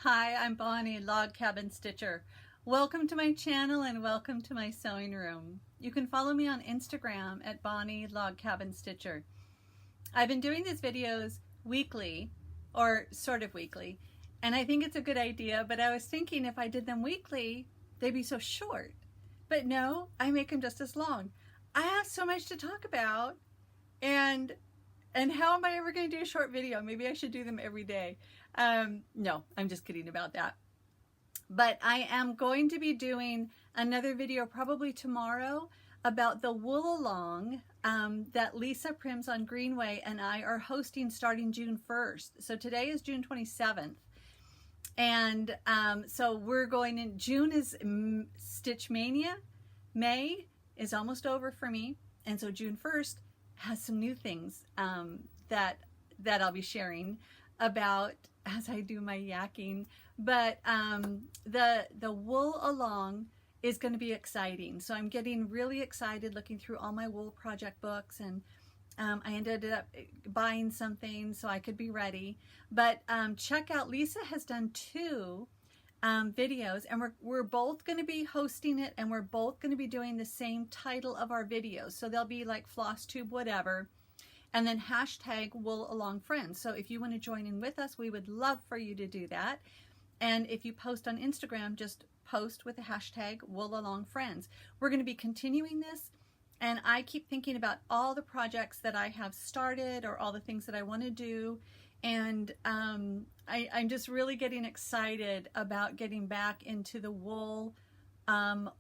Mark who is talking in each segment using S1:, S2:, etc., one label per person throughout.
S1: Hi, I'm Bonnie, Log Cabin Stitcher. Welcome to my channel and welcome to my sewing room. You can follow me on Instagram at Bonnie Log Cabin Stitcher. I've been doing these videos weekly, or sort of weekly, and I think it's a good idea, but I was thinking if I did them weekly, they'd be so short. But no, I make them just as long. I have so much to talk about, and how am I ever going to do a short video? Maybe I should do them every day. No, I'm just kidding about that. But I am going to be doing another video probably tomorrow about the Wool Along that Lisa On Greenway and I are hosting starting June 1st. So today is June 27th. And so we're going in, June is Stitch Mania. May is almost over for me. And so June 1st has some new things that I'll be sharing about as I do my yakking. But the Wool Along is going to be exciting. So I'm getting really excited looking through all my wool project books, and I ended up buying something so I could be ready. But check out, Lisa has done two videos, and we're both going to be hosting it, and we're both going to be doing the same title of our videos. So they'll be like FlossTube whatever, and then hashtag Wool Along Friends. So if you want to join in with us, we would love for you to do that. And if you post on Instagram, just post with the hashtag Wool Along Friends. We're going to be continuing this, and I keep thinking about all the projects that I have started or all the things that I want to do. And I'm just really getting excited about getting back into the wool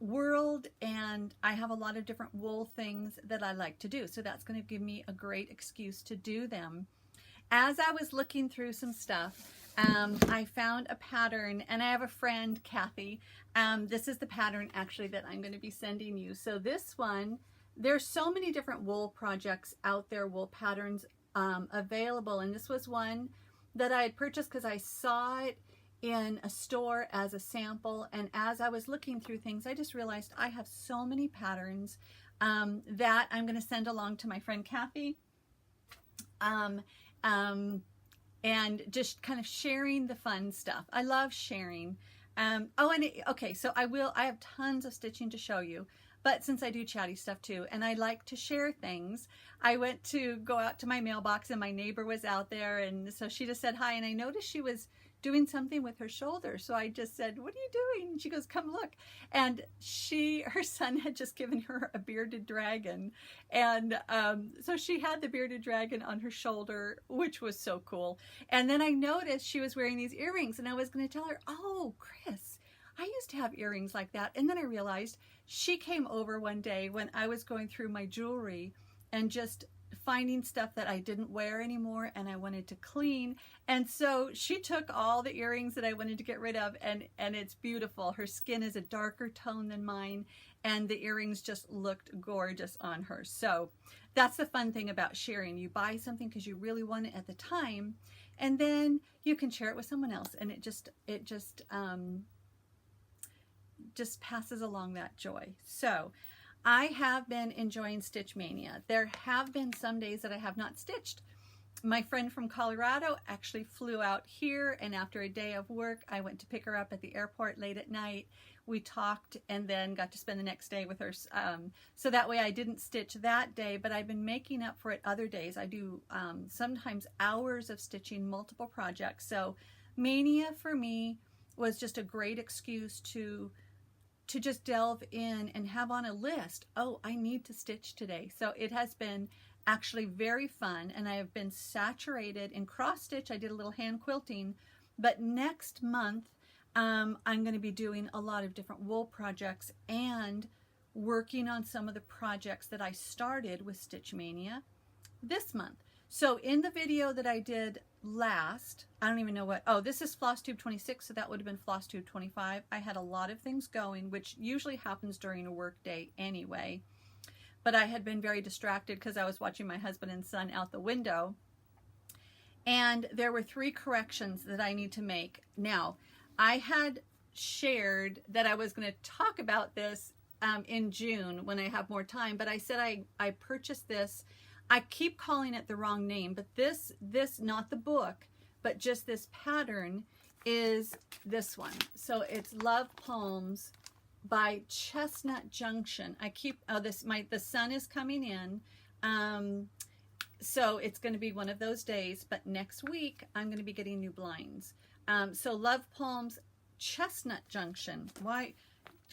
S1: world, and I have a lot of different wool things that I like to do. So that's going to give me a great excuse to do them. As I was looking through some stuff, I found a pattern, and I have a friend, Kathy. This is the pattern actually that I'm going to be sending you. So this one, there's so many different wool projects out there, wool patterns available, and this was one that I had purchased because I saw it in a store as a sample, and as I was looking through things, I just realized I have so many patterns that I'm going to send along to my friend Kathy, and just kind of sharing the fun stuff. I love sharing. Okay, so I have tons of stitching to show you, but since I do chatty stuff too, and I like to share things, I went to go out to my mailbox, and my neighbor was out there, and so she just said hi, and I noticed she was doing something with her shoulder. So I just said, "What are you doing?" And she goes, "Come look." And her son had just given her a bearded dragon. And so she had the bearded dragon on her shoulder, which was so cool. And then I noticed she was wearing these earrings, and I was going to tell her, "Oh, Chris, I used to have earrings like that." And then I realized she came over one day when I was going through my jewelry and just finding stuff that I didn't wear anymore and I wanted to clean. And so she took all the earrings that I wanted to get rid of, and it's beautiful. Her skin is a darker tone than mine, and the earrings just looked gorgeous on her. So that's the fun thing about sharing. You buy something because you really want it at the time, and then you can share it with someone else, and it just passes along that joy. So I have been enjoying Stitch Mania. There have been some days that I have not stitched. My friend from Colorado actually flew out here, and after a day of work, I went to pick her up at the airport late at night. We talked and then got to spend the next day with her. So that way I didn't stitch that day, but I've been making up for it other days. I do sometimes hours of stitching multiple projects. So Mania for me was just a great excuse to just delve in and have on a list, oh, I need to stitch today. So it has been actually very fun, and I have been saturated in cross stitch. I did a little hand quilting, but next month I'm going to be doing a lot of different wool projects and working on some of the projects that I started with Stitch Mania this month. So in the video that I did last, I don't even know what, oh, this is FlossTube 26, so that would have been FlossTube 25. I had a lot of things going, which usually happens during a work day anyway. But I had been very distracted because I was watching my husband and son out the window. And there were 3 corrections that I need to make. Now, I had shared that I was going to talk about this in June when I have more time, but I said I purchased this. I keep calling it the wrong name, but this not the book, but just this pattern is this one. So it's Love Poems by Chestnut Junction. The sun is coming in. So it's going to be one of those days, but next week I'm going to be getting new blinds. So Love Poems, Chestnut Junction. Why?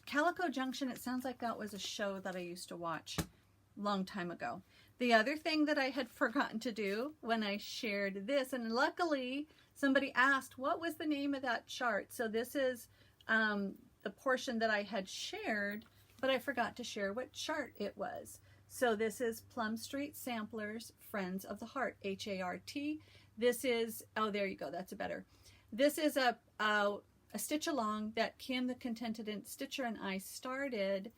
S1: Calico Junction, it sounds like that was a show that I used to watch a long time ago. The other thing that I had forgotten to do when I shared this, and luckily somebody asked, what was the name of that chart? So this is the portion that I had shared, but I forgot to share what chart it was. So this is Plum Street Samplers, Friends of the Heart, H-A-R-T. This is, oh, there you go, that's a better. This is a stitch along that Kim the Contented Stitcher and I started,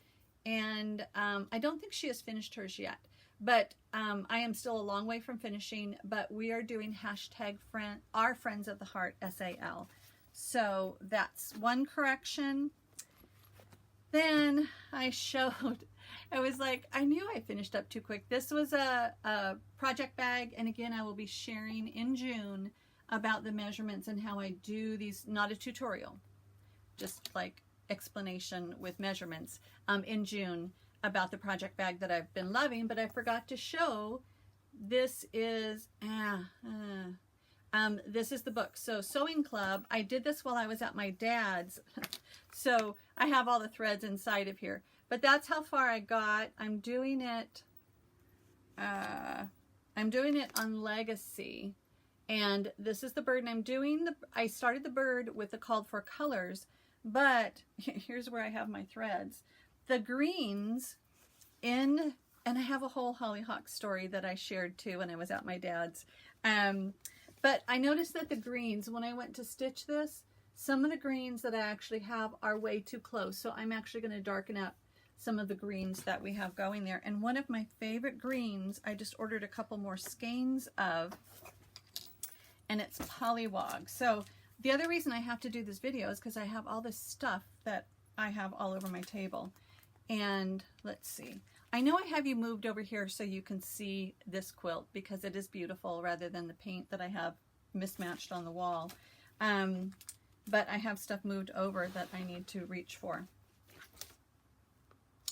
S1: and I don't think she has finished hers yet, but I am still a long way from finishing, but we are doing hashtag our Friends of the Heart, SAL. So that's one correction. Then I was like, I knew I finished up too quick. This was a project bag, and again, I will be sharing in June about the measurements and how I do these, not a tutorial, just like explanation with measurements in June about the project bag that I've been loving, but I forgot to show, this is this is the book. So Sewing Club, I did this while I was at my dad's. So I have all the threads inside of here, but that's how far I got. I'm doing it on Legacy, and this is the bird, and I started the bird with the called for colors, but here's where I have my threads. The greens and I have a whole hollyhock story that I shared too when I was at my dad's. But I noticed that the greens, when I went to stitch this, some of the greens that I actually have are way too close. So I'm actually going to darken up some of the greens that we have going there. And one of my favorite greens, I just ordered a couple more skeins of, and it's Pollywog. So the other reason I have to do this video is because I have all this stuff that I have all over my table. And let's see. I know I have you moved over here so you can see this quilt because it is beautiful rather than the paint that I have mismatched on the wall. But I have stuff moved over that I need to reach for.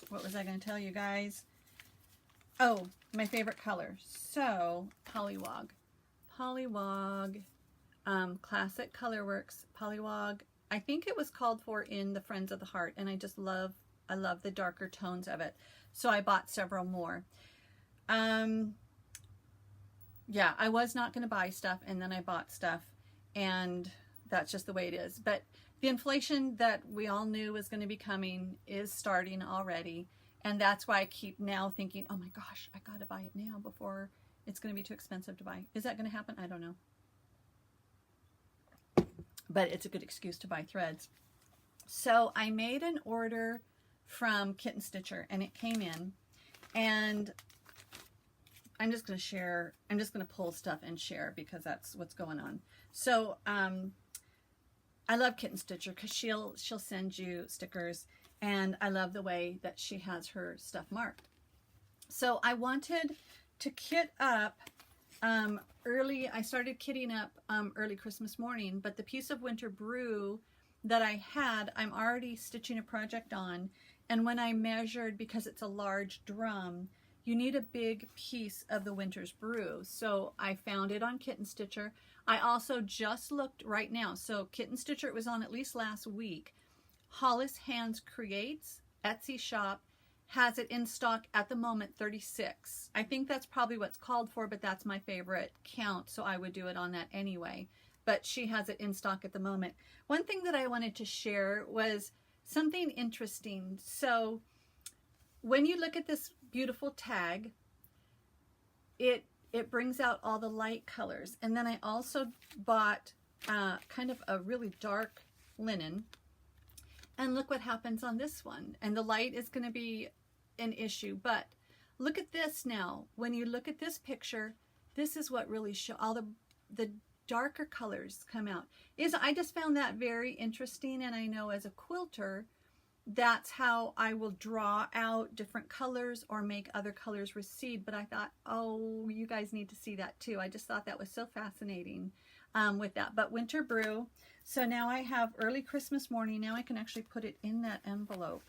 S1: What was I going to tell you guys? Oh, my favorite color. So, Pollywog. Pollywog, Classic Colorworks, Pollywog. I think it was called for in the Friends of the Heart, and I love the darker tones of it. So I bought several more. Yeah, I was not going to buy stuff, and then I bought stuff, and that's just the way it is. But the inflation that we all knew was going to be coming is starting already, and that's why I keep now thinking, oh my gosh, I got to buy it now before it's going to be too expensive to buy. Is that going to happen? I don't know. But it's a good excuse to buy threads. So I made an order from Kitten Stitcher, and it came in, and I'm just going to share. I'm just going to pull stuff and share because that's what's going on. So I love Kitten Stitcher because she'll send you stickers, and I love the way that she has her stuff marked. So I wanted to kit up early. I started kitting up early Christmas morning, but the piece of winter brew that I had, I'm already stitching a project on, and when I measured, because it's a large drum, you need a big piece of the winter's brew. So I found it on Kitten Stitcher. I also just looked right now. So Kitten Stitcher, it was on at least last week. Hollis Hands Creates, Etsy shop, has it in stock at the moment, 36. I think that's probably what's called for, but that's my favorite count, so I would do it on that anyway. But she has it in stock at the moment. One thing that I wanted to share was something interesting. So when you look at this beautiful tag, it brings out all the light colors. And then I also bought kind of a really dark linen. And look what happens on this one. And the light is going to be an issue, but look at this now. When you look at this picture, this is what really show all the darker colors come out. I just found that very interesting, and I know as a quilter, that's how I will draw out different colors or make other colors recede. But I thought, oh, you guys need to see that too. I just thought that was so fascinating with that. But Winter Brew, So now I have early Christmas morning. Now I can actually put it in that envelope.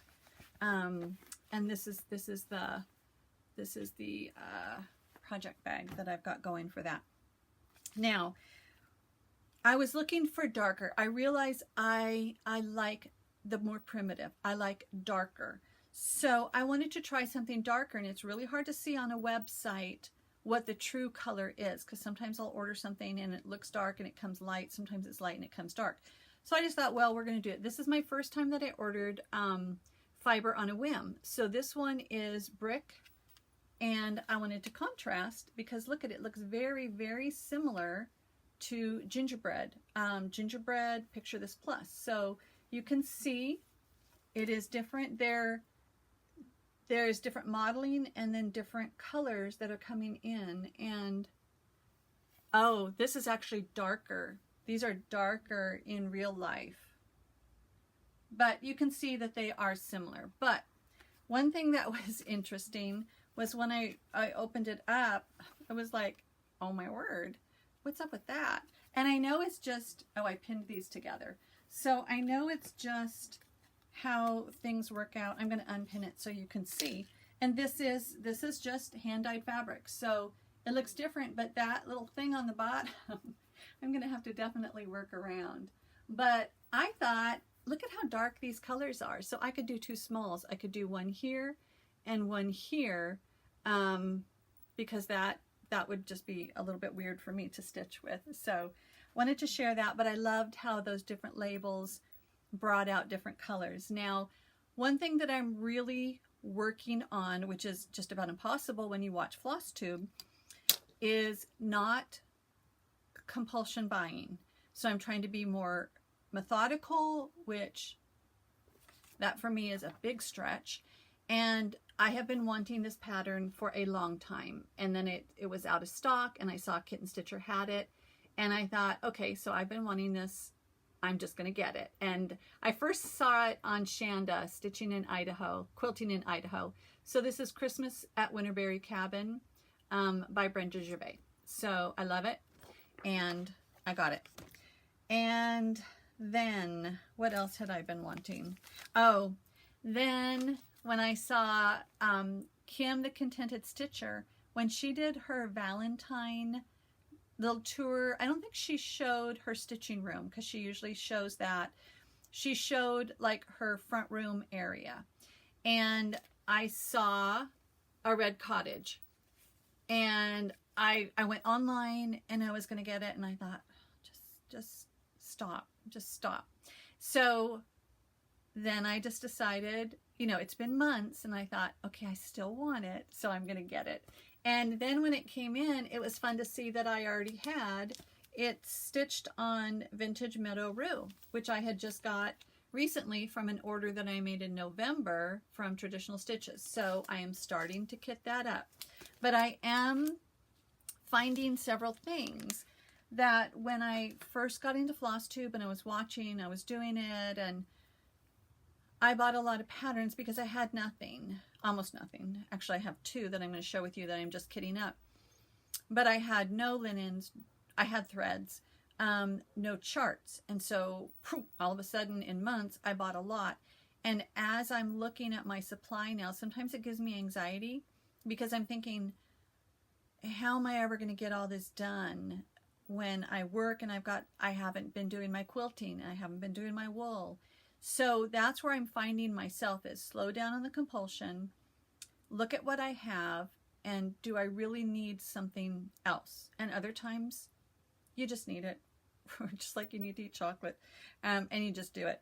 S1: And this is the project bag that I've got going for that. Now, I was looking for darker. I realize I like the more primitive. I like darker. So I wanted to try something darker, and it's really hard to see on a website what the true color is, because sometimes I'll order something and it looks dark and it comes light. Sometimes it's light and it comes dark. So I just thought, well, we're going to do it. This is my first time that I ordered fiber on a whim. So this one is brick, and I wanted to contrast because look at it. It looks very, very similar to gingerbread. Gingerbread, picture this plus. So you can see it is different. There's different modeling and then different colors that are coming in. And oh, this is actually darker. These are darker in real life. But you can see that they are similar. But one thing that was interesting was when I opened it up, I was like, oh my word, what's up with that? And I know it's just, oh, I pinned these together. So I know it's just how things work out. I'm going to unpin it so you can see. And this is just hand-dyed fabric. So it looks different, but that little thing on the bottom, I'm going to have to definitely work around. But I thought, look at how dark these colors are. So I could do two smalls. I could do one here and one here, because that would just be a little bit weird for me to stitch with. So wanted to share that, but I loved how those different labels brought out different colors. Now, one thing that I'm really working on, which is just about impossible when you watch FlossTube, is not compulsion buying. So I'm trying to be more methodical, which that for me is a big stretch. And I have been wanting this pattern for a long time. And then it was out of stock, and I saw Kitten Stitcher had it. And I thought, okay, so I've been wanting this. I'm just going to get it. And I first saw it on Shanda, Stitching in Idaho, Quilting in Idaho. So this is Christmas at Winterberry Cabin by Brenda Gervais. So I love it, and I got it. And then what else had I been wanting? Oh, then when I saw Kim the Contented Stitcher, when she did her Valentine little tour, I don't think she showed her stitching room, because she usually shows that. She showed like her front room area, and I saw a red cottage, and I went online and I was going to get it, and I thought, just stop. So then I just decided, you know, it's been months, and I thought, okay, I still want it, so I'm going to get it. And then when it came in, it was fun to see that I already had it stitched on Vintage Meadow Rue, which I had just got recently from an order that I made in November from Traditional Stitches. So I am starting to kit that up. But I am finding several things that when I first got into FlossTube and I was watching, I was doing it, and I bought a lot of patterns because I had nothing, almost nothing. Actually, I have two that I'm going to show with you that I'm just kitting up. But I had no linens, I had threads, no charts. And so all of a sudden in months, I bought a lot. And as I'm looking at my supply now, sometimes it gives me anxiety because I'm thinking, how am I ever going to get all this done when I work and I haven't been doing my quilting, and I haven't been doing my wool. So that's where I'm finding myself, is slow down on the compulsion, look at what I have, and do I really need something else? And other times you just need it, just like you need to eat chocolate, and you just do it.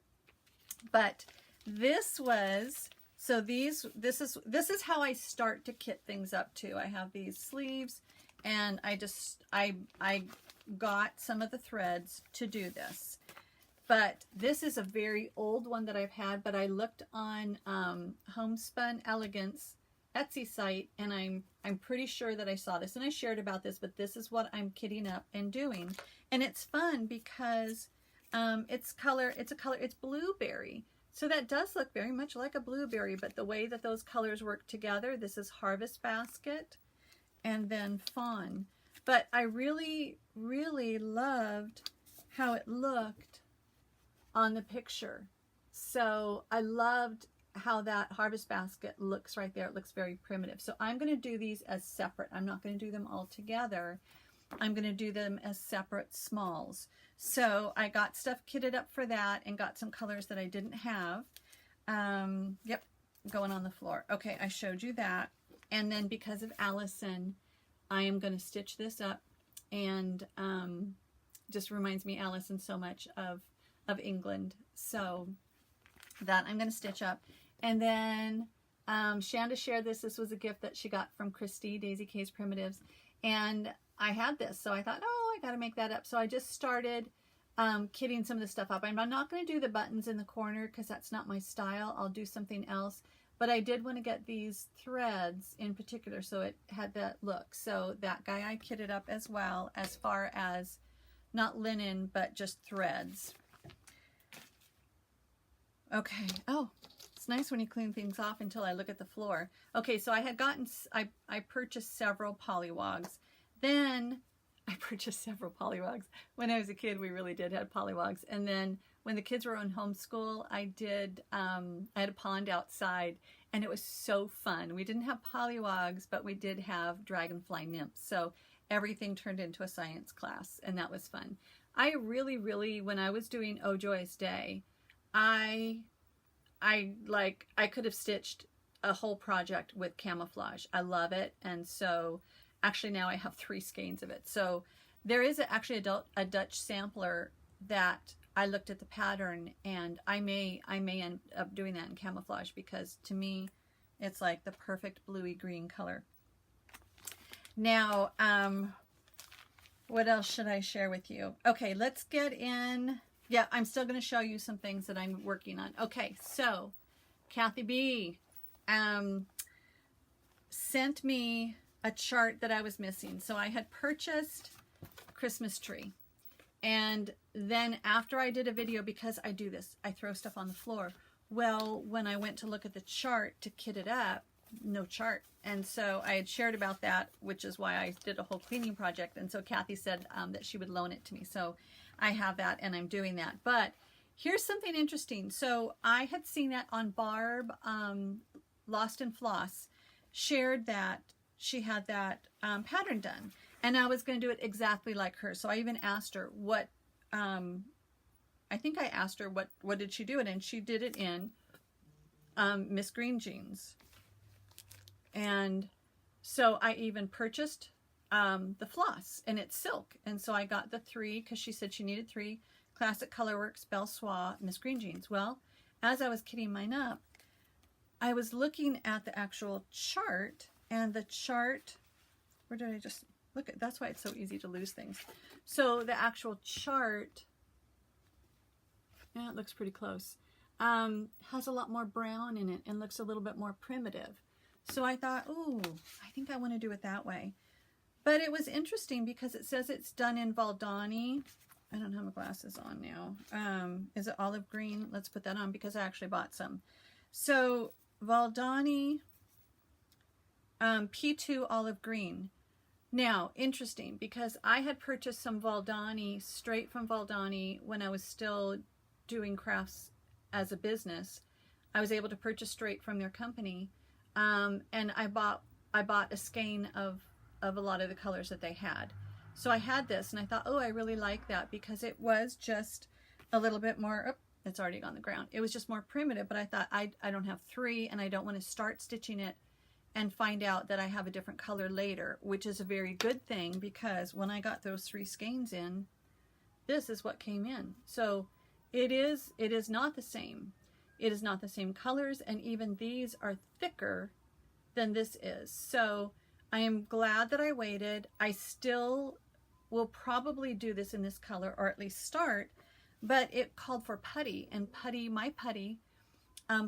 S1: But this was, so this is how I start to kit things up too. I have these sleeves, and I got some of the threads to do this. But this is a very old one that I've had, but I looked on Homespun Elegance Etsy site, and I'm pretty sure that I saw this, and I shared about this, but this is what I'm kitting up and doing. And it's fun because it's blueberry. So that does look very much like a blueberry, but the way that those colors work together, this is Harvest Basket and then Fawn. But I really, really loved how it looked on the picture. So I loved how that harvest basket looks right there. It looks very primitive. So I'm going to do these as separate. I'm not going to do them all together. I'm going to do them as separate smalls. So I got stuff kitted up for that and got some colors that I didn't have. Yep, going on the floor. Okay, I showed you that. And then because of Allison, I am going to stitch this up, and just reminds me, Allison, so much of England. So that I'm going to stitch up. And then Shanda shared this. This was a gift that she got from Christy, Daisy K's Primitives. And I had this, so I thought, oh, I got to make that up. So I just started kitting some of the stuff up. I'm not going to do the buttons in the corner because that's not my style. I'll do something else. But I did want to get these threads in particular, so it had that look. So that guy I kitted up as well, as far as not linen, but just threads. Okay. Oh, it's nice when you clean things off until I look at the floor. Okay, so I had gotten, I purchased several pollywogs. Then I purchased several pollywogs. When I was a kid, we really did have pollywogs. And then when the kids were on homeschool, I had a pond outside, and it was so fun. We didn't have pollywogs, but we did have dragonfly nymphs. So everything turned into a science class, and that was fun. I really, when I was doing Oh Joyous Day, I could have stitched a whole project with camouflage. I love it. And so actually now I have 3 skeins of it. So there is actually a Dutch sampler that I looked at the pattern, and I may end up doing that in camouflage, because to me it's like the perfect bluey green color. Now what else should I share with you? Okay, let's get in. Yeah, I'm still going to show you some things that I'm working on. Okay, so Kathy B sent me a chart that I was missing. So I had purchased Christmas tree. And then after I did a video, because I do this, I throw stuff on the floor. Well, when I went to look at the chart to kit it up, no chart. And so I had shared about that, which is why I did a whole cleaning project. And so Kathy said that she would loan it to me. So I have that, and I'm doing that. But here's something interesting. So I had seen that on Barb, Lost in Floss, shared that she had that pattern done. And I was going to do it exactly like her. So I even asked her what, I think I asked her what did she do it in. And she did it in Miss Green Jeans. And so I even purchased the floss, and it's silk. And so I got the 3 because she said she needed 3. Classic Colorworks, Belle Soie, Miss Green Jeans. Well, as I was kitting mine up, I was looking at the actual chart, and the chart, where did I just look at? That's why it's so easy to lose things. So the actual chart, yeah, it looks pretty close, has a lot more brown in it and looks a little bit more primitive. So I thought, oh, I think I want to do it that way. But it was interesting because it says it's done in Valdani. I don't have my glasses on now. Is it olive green? Let's put that on because I actually bought some. So Valdani P2 olive green. Now, interesting, because I had purchased some Valdani straight from Valdani when I was still doing crafts as a business. I was able to purchase straight from their company, and I bought a skein of a lot of the colors that they had. So I had this, and I thought, oh, I really like that because it was just a little bit more. Oh, it's already on the ground. It was just more primitive, but I thought I don't have 3, and I don't want to start stitching it and find out that I have a different color later, which is a very good thing because when I got those 3 skeins in, this is what came in. So it is not the same. It is not the same colors, and even these are thicker than this is. So I am glad that I waited. I still will probably do this in this color, or at least start, but it called for putty, and putty, my putty,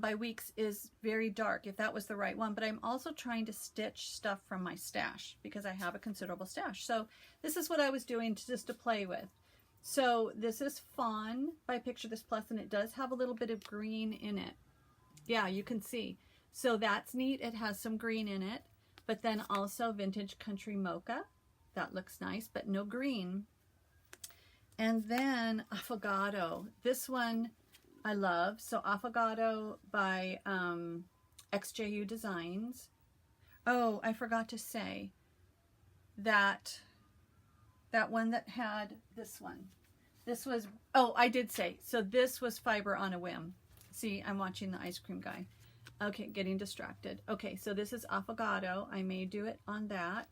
S1: by Weeks is very dark, if that was the right one. But I'm also trying to stitch stuff from my stash because I have a considerable stash. So this is what I was doing just to play with. So this is Fawn by Picture This Plus, and it does have a little bit of green in it. Yeah, you can see. So that's neat. It has some green in it, but then also Vintage Country Mocha. That looks nice, but no green. And then Affogato. This one I love. So Affogato by XJU Designs. Oh, I forgot to say that one that had this one. This was, oh, I did say, so this was Fiber on a Whim. See, I'm watching the ice cream guy. Okay, getting distracted. Okay, so this is Affogato. I may do it on that.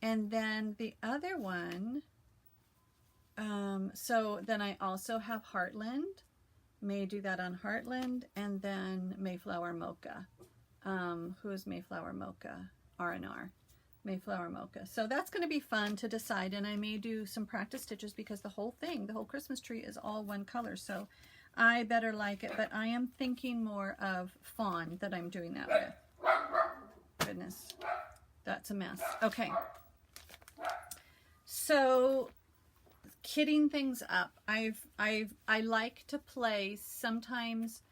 S1: And then the other one, so then I also have Heartland. May do that on Heartland. And then Mayflower Mocha. Who is Mayflower Mocha? R&R. Mayflower Mocha. So that's going to be fun to decide, and I may do some practice stitches because the whole thing, the whole Christmas tree is all one color, so I better like it, but I am thinking more of fawn that I'm doing that with. Goodness, that's a mess. Okay, so kitting things up. I like to play. Sometimes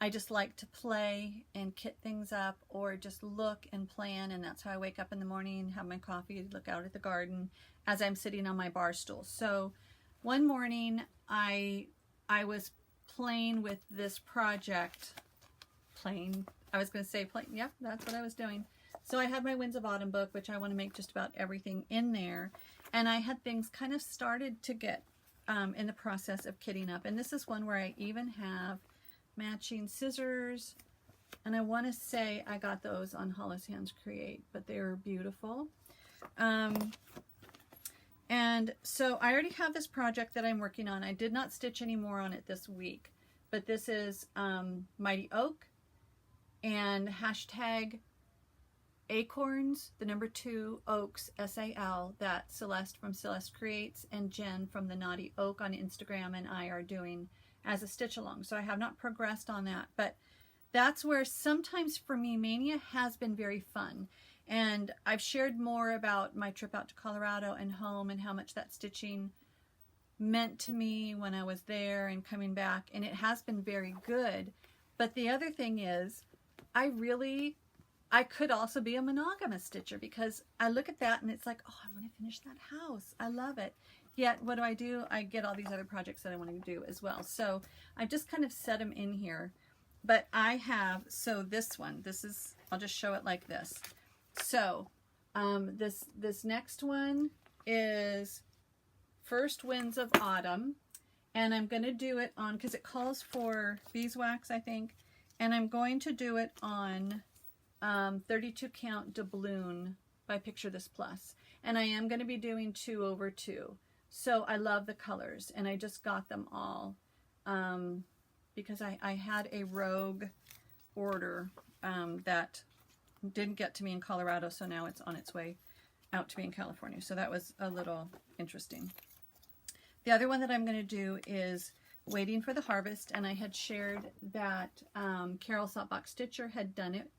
S1: I just like to play and kit things up, or just look and plan, and that's how I wake up in the morning, have my coffee, look out at the garden as I'm sitting on my bar stool. So one morning I was playing with this project. I was going to say playing. Yep, that's what I was doing. So I had my Winds of Autumn book, which I want to make just about everything in there, and I had things kind of started to get in the process of kitting up, and this is one where I even have matching scissors, and I want to say I got those on Hollis Hands Create, but they're beautiful. And so I already have this project that I'm working on. I did not stitch any more on it this week, but this is Mighty Oak and hashtag Acorns, the number 2 Oaks, SAL, that Celeste from Celeste Creates and Jen from the Naughty Oak on Instagram and I are doing as a stitch along. So I have not progressed on that, but that's where sometimes for me Mania has been very fun. And I've shared more about my trip out to Colorado and home and how much that stitching meant to me when I was there and coming back, and it has been very good. But the other thing is I could also be a monogamous stitcher, because I look at that and it's like, oh, I want to finish that house. I love it. Yet, what do? I get all these other projects that I want to do as well. So I just kind of set them in here. But I have, so this one, I'll just show it like this. So this next one is First Winds of Autumn. And I'm going to do it on, because it calls for beeswax, I think. And I'm going to do it on 32 count doubloon by Picture This Plus. And I am going to be doing 2/2. So I love the colors, and I just got them all because I had a rogue order that didn't get to me in Colorado, so now it's on its way out to me in California. So that was a little interesting. The other one that I'm going to do is Waiting for the Harvest, and I had shared that Carol Saltbox Stitcher had done it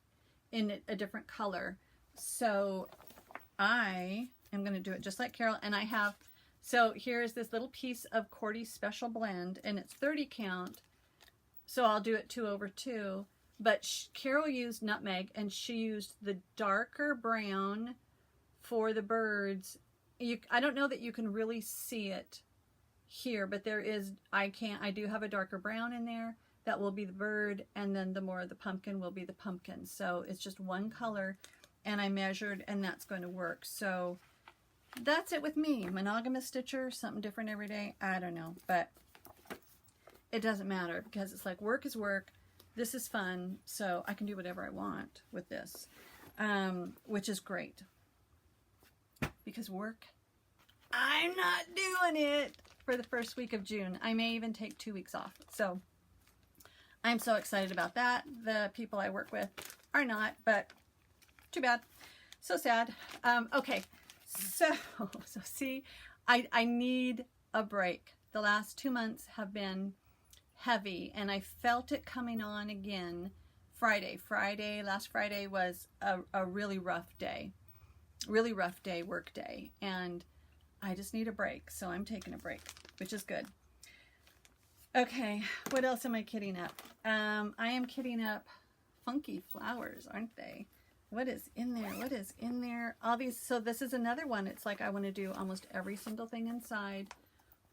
S1: in a different color. So I am going to do it just like Carol, and I have, so here's this little piece of Cordy's Special Blend, and it's 30 count, so I'll do it 2/2, but Carol used nutmeg, and she used the darker brown for the birds. I don't know that you can really see it here, but there is, I do have a darker brown in there. That will be the bird, and then the more of the pumpkin will be the pumpkin. So it's just one color, and I measured, and that's going to work. So that's it with me. Monogamous stitcher, something different every day. I don't know, but it doesn't matter, because it's like work is work. This is fun, so I can do whatever I want with this, which is great. Because work, I'm not doing it for the first week of June. I may even take 2 weeks off. So I'm so excited about that. The people I work with are not, but too bad. So sad. Okay, so see, I need a break. The last 2 months have been heavy, and I felt it coming on again Friday. Last Friday was a really rough day. Really rough day, work day, and I just need a break, so I'm taking a break, which is good. Okay, what else am I kitting up? I am kitting up funky flowers, aren't they? What is in there? What is in there? All these, so this is another one. It's like I want to do almost every single thing inside.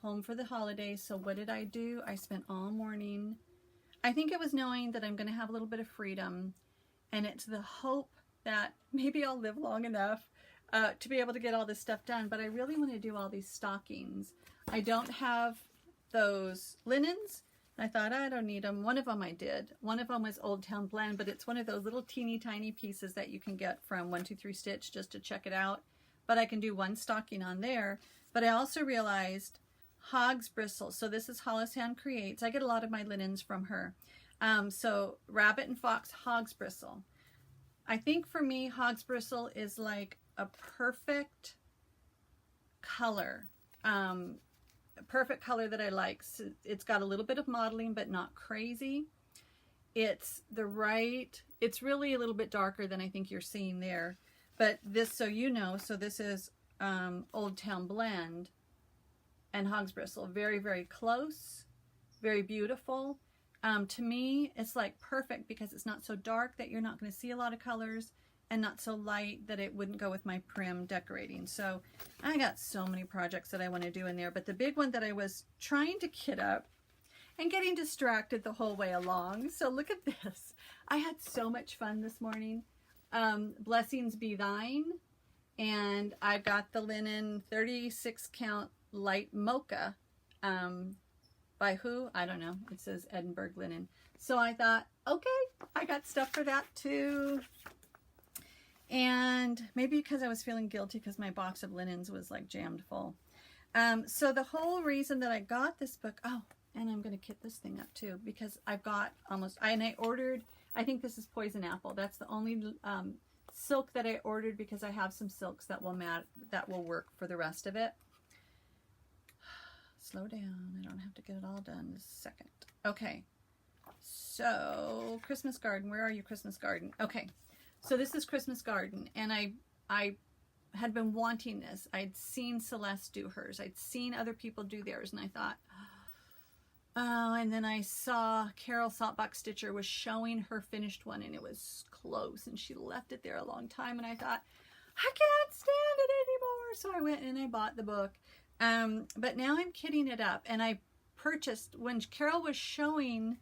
S1: Home for the holidays. So what did I do? I spent all morning I think it was knowing that I'm going to have a little bit of freedom, and it's the hope that maybe I'll live long enough to be able to get all this stuff done. But I really want to do all these stockings. I don't have those linens. I thought I don't need them. One of them I did. One of them was Old Town Blend, but it's one of those little teeny tiny pieces that you can get from 1-2-3 Stitch just to check it out. But I can do one stocking on there. But I also realized Hog's Bristle. So this is Hollis Hand Creates. I get a lot of my linens from her. So Rabbit and Fox Hog's Bristle. I think for me, Hog's Bristle is like a perfect color. Perfect color that I like. So it's got a little bit of modeling, but not crazy. It's the right, it's really a little bit darker than I think you're seeing there. But this, so you know, so this is Old Town Blend and Hog's Bristle. Very, very close, very beautiful. To me, it's like perfect because it's not so dark that you're not going to see a lot of colors, and not so light that it wouldn't go with my prim decorating. So I got so many projects that I want to do in there, but the big one that I was trying to kit up and getting distracted the whole way along. So look at this. I had so much fun this morning. Blessings Be Thine, and I got the linen 36 count light mocha by who? I don't know. It says Edinburgh Linen. So I thought, okay, I got stuff for that too. And maybe because I was feeling guilty because my box of linens was like jammed full. So the whole reason that I got this book, oh, and I'm going to kit this thing up too, because I've got almost, and I ordered, I think this is Poison Apple. That's the only silk that I ordered because I have some silks that will work for the rest of it. Slow down. I don't have to get it all done this second. Okay. So Christmas Garden, where are you, Christmas Garden? Okay. So this is Christmas Garden, and I had been wanting this. I'd seen Celeste do hers. I'd seen other people do theirs, and I thought, oh, and then I saw Carol Saltbox Stitcher was showing her finished one, and it was close, and she left it there a long time, and I thought, I can't stand it anymore. So I went and I bought the book. But now I'm kitting it up, and I purchased, when Carol was showing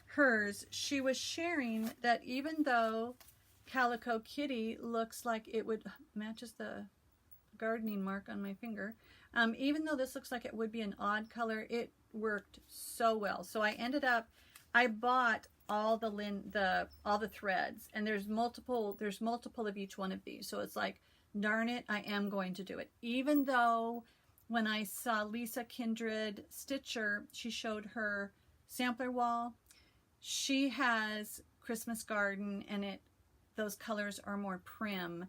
S1: hers, she was sharing that even though Calico Kitty looks like it would matches the gardening mark on my finger. Even though this looks like it would be an odd color, it worked so well. So I ended up, I bought all the threads, and there's multiple of each one of these. So it's like, darn it, I am going to do it. Even though when I saw Lisa Kindred Stitcher, she showed her sampler wall. She has Christmas Garden, and those colors are more prim,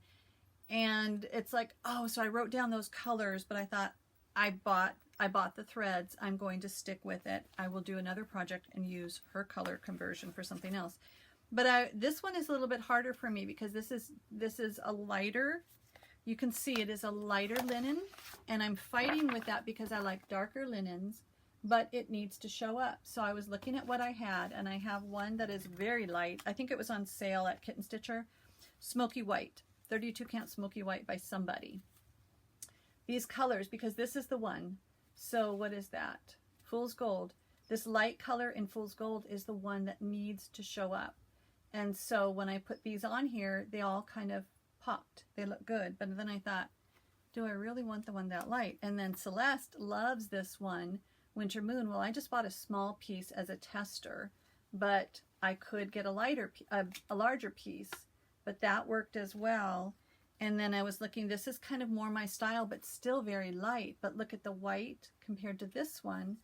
S1: and it's like, oh, so I wrote down those colors, but I thought, I bought the threads. I'm going to stick with it. I will do another project and use her color conversion for something else. But this one is a little bit harder for me because this is a lighter, you can see it is a lighter linen, and I'm fighting with that because I like darker linens, but it needs to show up. So I was looking at what I had, and I have one that is very light. I think it was on sale at Kitten Stitcher. Smoky White, 32 count Smoky White by somebody. These colors, because this is the one. So what is that? Fool's Gold. This light color in Fool's Gold is the one that needs to show up. And so when I put these on here, they all kind of popped. They look good. But then I thought, do I really want the one that light? And then Celeste loves this one, Winter Moon. Well, I just bought a small piece as a tester, but I could get a larger piece, but that worked as well. And then I was looking, this is kind of more my style, but still very light. But look at the white compared to this one.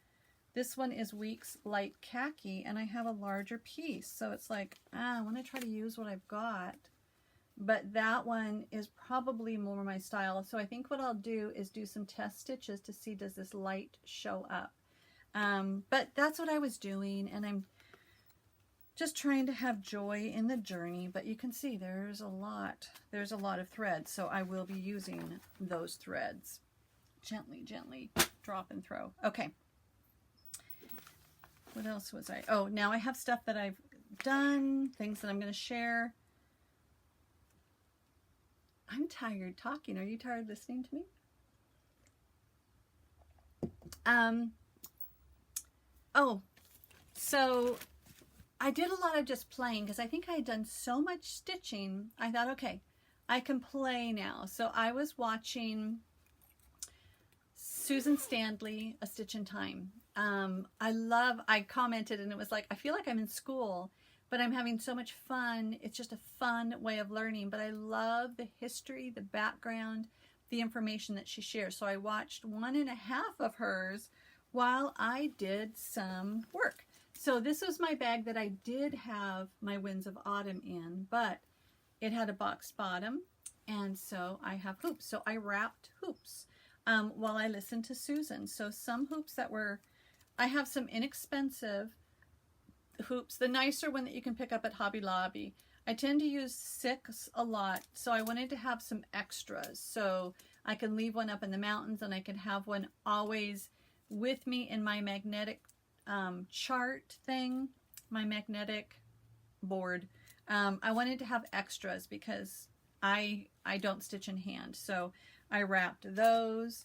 S1: This one is Weeks Light Khaki, and I have a larger piece. So it's like, I want to try to use what I've got. But that one is probably more my style. So I think what I'll do is do some test stitches to see, does this light show up? But that's what I was doing, and I'm just trying to have joy in the journey. But you can see there's a lot of threads, so I will be using those threads. Gently drop and throw. Okay. What else was I? Oh, now I have stuff that I've done, things that I'm going to share. I'm tired talking. Are you tired listening to me? Oh, so I did a lot of just playing because I think I had done so much stitching. I thought, okay, I can play now. So I was watching Susan Standley, A Stitch in Time. I commented and it was like, I feel like I'm in school, but I'm having so much fun. It's just a fun way of learning, but I love the history, the background, the information that she shares. So I watched 1.5 of hers while I did some work. So this was my bag that I did have my Winds of Autumn in, but it had a boxed bottom, and so I have hoops. So I wrapped hoops while I listened to Susan. So some hoops that were, I have some inexpensive hoops, the nicer one that you can pick up at Hobby Lobby. I tend to use 6 a lot, so I wanted to have some extras. So I can leave one up in the mountains, and I can have one always with me in my magnetic chart thing, my magnetic board. I wanted to have extras because I don't stitch in hand. So I wrapped those.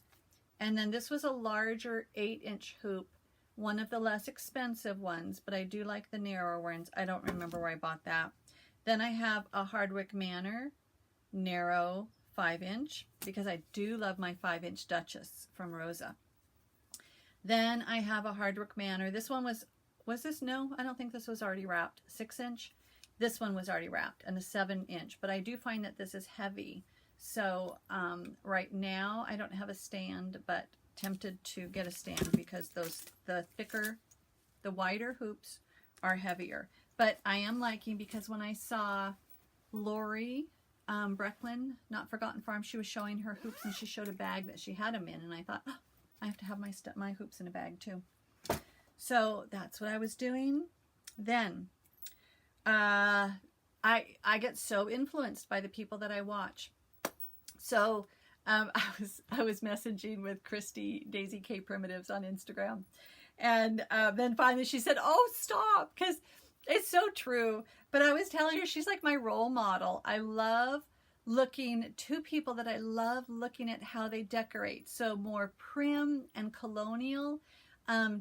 S1: And then this was a larger 8-inch hoop, one of the less expensive ones, but I do like the narrower ones. I don't remember where I bought that. Then I have a Hardwick Manor narrow 5-inch because I do love my 5-inch Duchess from Rosa. Then I have a Hardwick Manor. This one was this? No, I don't think this was already wrapped. 6-inch. This one was already wrapped, and a 7-inch, but I do find that this is heavy. So right now I don't have a stand, but tempted to get a stand because the thicker, the wider hoops are heavier. But I am liking, because when I saw Lori Brecklin, Not Forgotten Farm, she was showing her hoops and she showed a bag that she had them in, and I thought, oh, I have to have my hoops in a bag too. So that's what I was doing. Then I get so influenced by the people that I watch. So I was messaging with Christy Daisy K Primitives on Instagram, and then finally she said, "Oh, stop," because it's so true. But I was telling her she's like my role model. I love looking to people that I love looking at how they decorate. So more prim and colonial.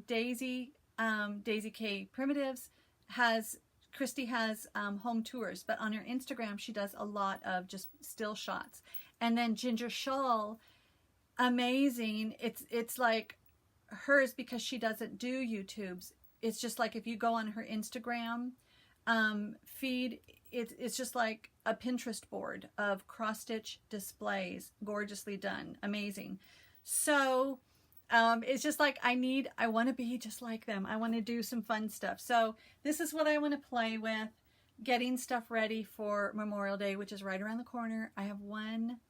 S1: Daisy K Primitives Christy has home tours, but on her Instagram she does a lot of just still shots. And then Ginger Shawl, amazing. It's like hers, because she doesn't do YouTubes. It's just like if you go on her Instagram feed, it's just like a Pinterest board of cross-stitch displays, gorgeously done, amazing. So it's just like I want to be just like them. I want to do some fun stuff. So this is what I want to play with, getting stuff ready for Memorial Day, which is right around the corner. I have one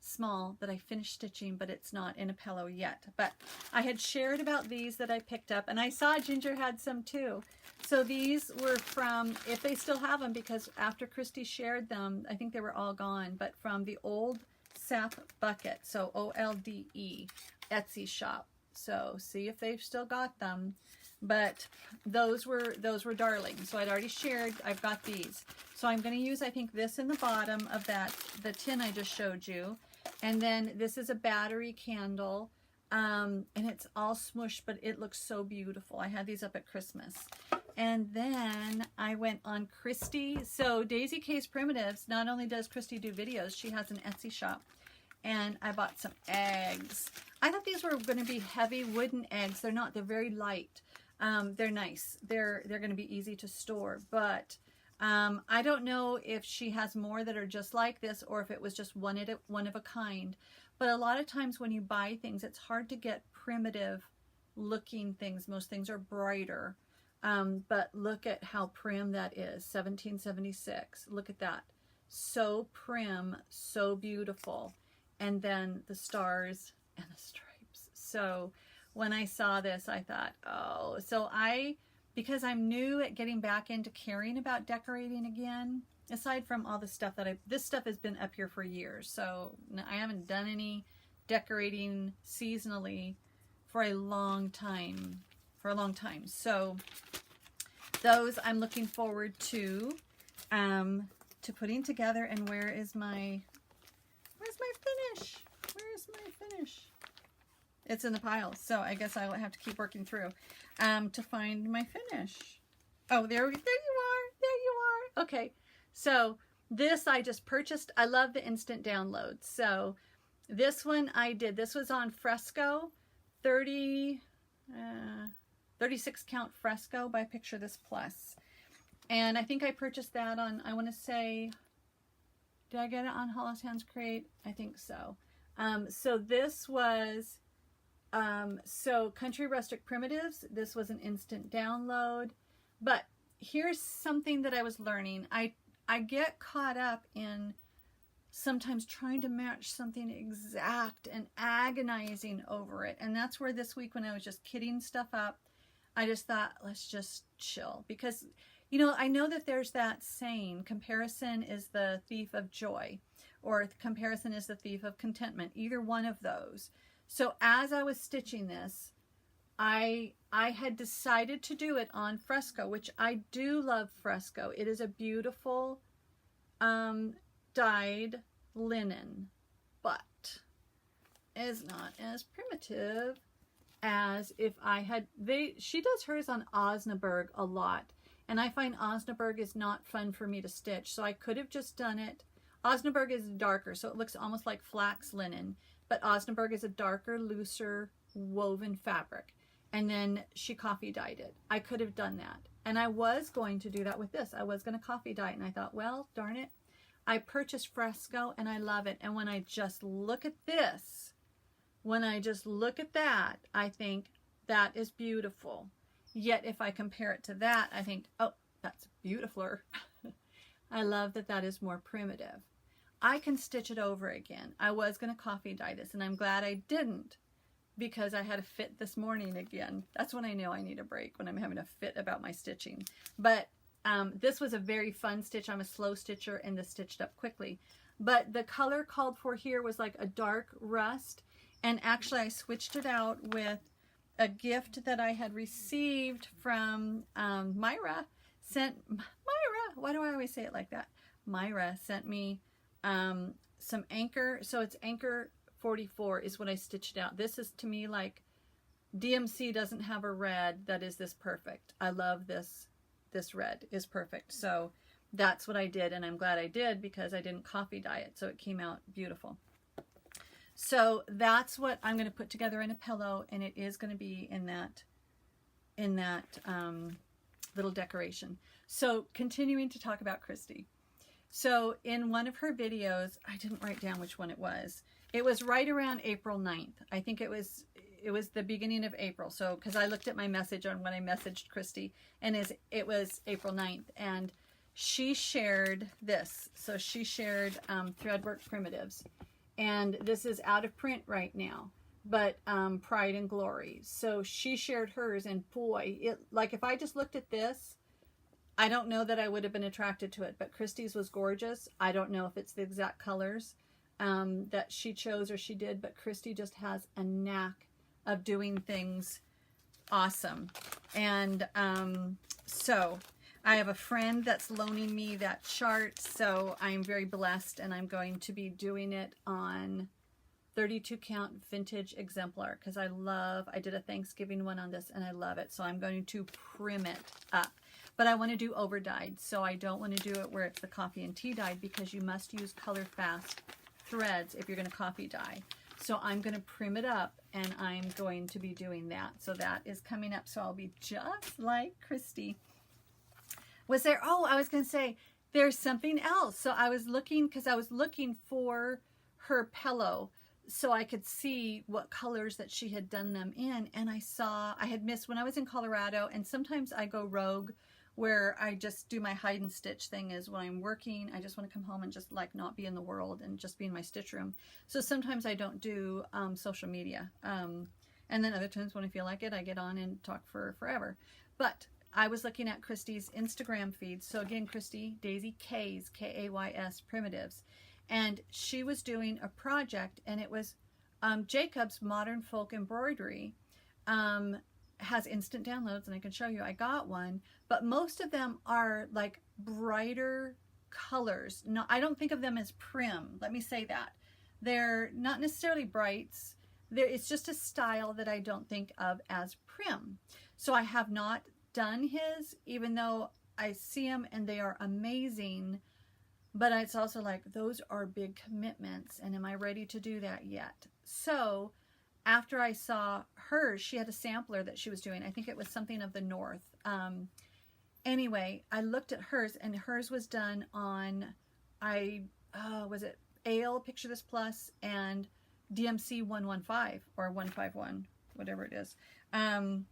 S1: small that I finished stitching, but it's not in a pillow yet. But I had shared about these that I picked up, and I saw Ginger had some too. So these were from, if they still have them, because after Christy shared them, I think they were all gone, but from the Old Sap Bucket, so OLDE, Etsy shop. So see if they've still got them. But those were darling. So I'd already shared. I've got these. So I'm going to use, I think, this in the bottom of the tin I just showed you. And then this is a battery candle. And it's all smushed, but it looks so beautiful. I had these up at Christmas. And then I went on Christy. So Daisy K's Primitives, not only does Christy do videos, she has an Etsy shop. And I bought some eggs. I thought these were going to be heavy wooden eggs. They're not. They're very light. They're nice. They're going to be easy to store. But I don't know if she has more that are just like this, or if it was just one of a kind. But a lot of times when you buy things, it's hard to get primitive looking things. Most things are brighter. But look at how prim that is. 1776. Look at that. So prim, so beautiful. And then the stars and the stripes. So when I saw this, I thought, oh, so because I'm new at getting back into caring about decorating again, aside from all the stuff this stuff has been up here for years. So I haven't done any decorating seasonally for a long time. So those I'm looking forward to putting together. And where's my finish? Where's my finish? It's in the pile, so I guess I'll have to keep working through to find my finish. Oh, there you Okay, so this I just purchased. I love the instant download. So this one I did. This was on Fresco, 36 count Fresco by Picture This Plus. And I think I purchased that on, I want to say, did I get it on Hollis Hands Create? I think so. So this was, so Country Rustic Primitives. This was an instant download. But here's something that I was learning. I get caught up in sometimes trying to match something exact and agonizing over it. And that's where this week when I was just kidding stuff up, I just thought, let's just chill. Because, you know, I know that there's that saying, comparison is the thief of joy, or comparison is the thief of contentment, either one of those. So as I was stitching this, I had decided to do it on Fresco, which I do love Fresco. It is a beautiful dyed linen, but is not as primitive as if I had, she does hers on Osnaburg a lot, and I find Osnaburg is not fun for me to stitch, so I could have just done it. Osnaburg is darker, so it looks almost like flax linen, but Osnaburg is a darker, looser woven fabric, and then she coffee dyed it. I could have done that, and I was going to do that with this. I was going to coffee dye it, and I thought, well, darn it, I purchased Fresco, and I love it, and when I just look at this, when I just look at that, I think that is beautiful. Yet if I compare it to that, I think, oh, that's beautifuler. I love that that is more primitive. I can stitch it over again. I was going to coffee dye this, and I'm glad I didn't, because I had a fit this morning again. That's when I know I need a break, when I'm having a fit about my stitching. But this was a very fun stitch. I'm a slow stitcher, and this stitched up quickly. But the color called for here was like a dark rust. And actually I switched it out with a gift that I had received from Myra. Why do I always say it like that? Myra sent me some Anchor. So it's Anchor 44 is what I stitched out. This is to me like DMC doesn't have a red that is this perfect. I love this. This red is perfect. So that's what I did, and I'm glad I did because I didn't coffee dye it. So it came out beautiful. So that's what I'm going to put together in a pillow, and it is going to be in that little decoration. So continuing to talk about Christy. So in one of her videos, I didn't write down which one it was. It was right around April 9th. I think it was the beginning of April. So because I looked at my message on when I messaged Christy, and it was April 9th, and she shared this. So she shared Threadwork Primitives. And this is out of print right now, but Pride and Glory. So she shared hers, and boy, like if I just looked at this, I don't know that I would have been attracted to it, but Christy's was gorgeous. I don't know if it's the exact colors that she chose or she did, but Christy just has a knack of doing things awesome. And so I have a friend that's loaning me that chart, so I'm very blessed, and I'm going to be doing it on 32 count vintage exemplar because I did a Thanksgiving one on this and I love it, so I'm going to prim it up. But I want to do over dyed, so I don't want to do it where it's the coffee and tea dyed because you must use color fast threads if you're going to coffee dye. So I'm going to prim it up, and I'm going to be doing that. So that is coming up, so I'll be just like Christy. Was there, oh, I was going to say, there's something else. So I was looking, because I was looking for her pillow so I could see what colors that she had done them in. And I had missed when I was in Colorado, and sometimes I go rogue where I just do my hide and stitch thing is when I'm working. I just want to come home and just like not be in the world and just be in my stitch room. So sometimes I don't do social media. And then other times when I feel like it, I get on and talk for forever. But I was looking at Christy's Instagram feed. So again, Christy, Daisy Kays, Kays Primitives. And she was doing a project, and it was Jacob's Modern Folk Embroidery has instant downloads, and I can show you. I got one, but most of them are like brighter colors. No, I don't think of them as prim. Let me say that. They're not necessarily brights. It's just a style that I don't think of as prim. So I have not done his, even though I see them and they are amazing, but it's also like, those are big commitments, and am I ready to do that yet? So after I saw hers, she had a sampler that she was doing. I think it was something of the North. Anyway, I looked at hers, and hers was done on, was it Ale, Picture This Plus, and DMC 115 or 151, whatever it is. I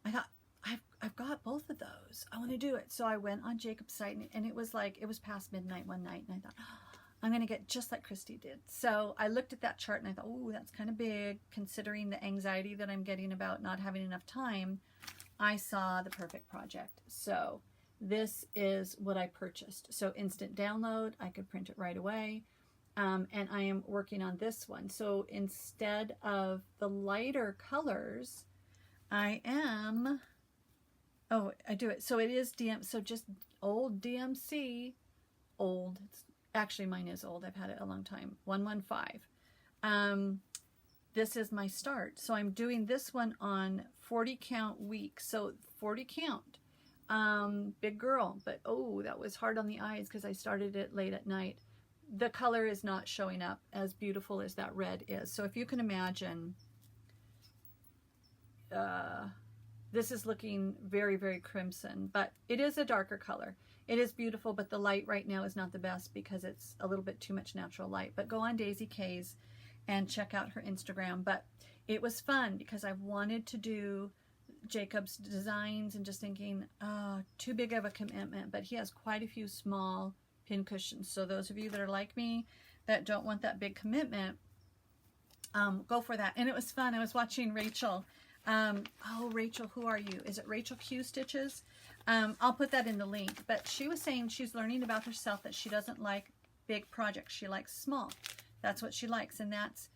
S1: thought, I've got both of those. I want to do it. So I went on Jacob's site, and it was like, it was past midnight one night, and I thought, oh, I'm going to get just like Christy did. So I looked at that chart and I thought, oh, that's kind of big considering the anxiety that I'm getting about not having enough time. I saw the perfect project. So this is what I purchased. So instant download, I could print it right away. And I am working on this one. So instead of the lighter colors, I am, oh, I do it. So it is so just old DMC, old. Actually, mine is old. I've had it a long time. 115. This is my start. So I'm doing this one on 40 count week. So 40 count. Big girl. But oh, that was hard on the eyes because I started it late at night. The color is not showing up as beautiful as that red is. So if you can imagine, this is looking very, very crimson, but it is a darker color. It is beautiful, but the light right now is not the best because it's a little bit too much natural light. But go on Daisy K's and check out her Instagram. But it was fun because I've wanted to do Jacob's designs and just thinking, too big of a commitment. But he has quite a few small pin cushions. So those of you that are like me that don't want that big commitment, go for that. And it was fun. I was watching Rachel. Oh, Rachel, who are you? Is it Rachel Q Stitches? I'll put that in the link. But she was saying she's learning about herself that she doesn't like big projects. She likes small. That's what she likes. And that's,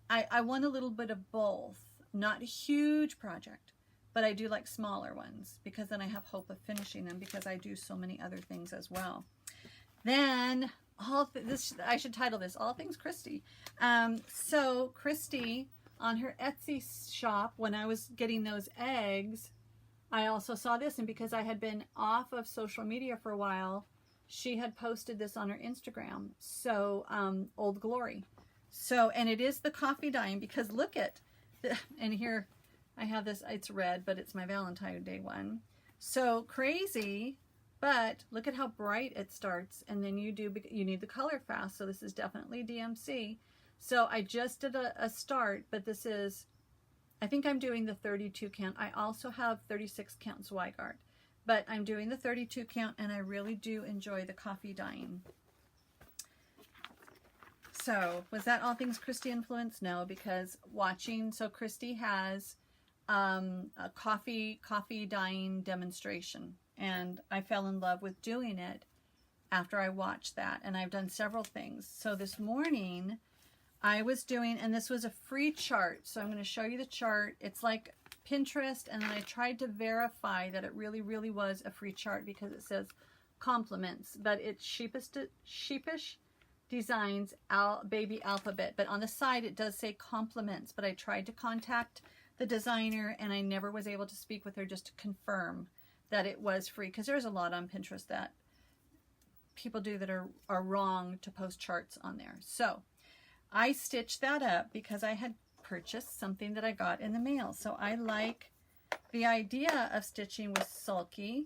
S1: I want a little bit of both. Not a huge project, but I do like smaller ones because then I have hope of finishing them because I do so many other things as well. Then, I should title this, All Things Christy. So Christy, on her Etsy shop, when I was getting those eggs, I also saw this, and because I had been off of social media for a while, she had posted this on her Instagram. So, Old Glory. So, and it is the coffee dyeing because look at, and here I have this, it's red, but it's my Valentine's Day one. So crazy, but look at how bright it starts, and then you need the color fast. So this is definitely DMC. So I just did a start, but this is, I think I'm doing the 32 count. I also have 36 count Zweigart, but I'm doing the 32 count, and I really do enjoy the coffee dyeing. So was that All Things Christy influence? No, because watching, so Christy has a coffee dyeing demonstration, and I fell in love with doing it after I watched that, and I've done several things. So this morning I was doing, and this was a free chart, so I'm going to show you the chart. It's like Pinterest, and then I tried to verify that it really, really was a free chart because it says compliments, but it's sheepish designs, baby alphabet, but on the side it does say compliments. But I tried to contact the designer, and I never was able to speak with her just to confirm that it was free, because there's a lot on Pinterest that people do that are wrong to post charts on there. So I stitched that up because I had purchased something that I got in the mail. So I like the idea of stitching with sulky.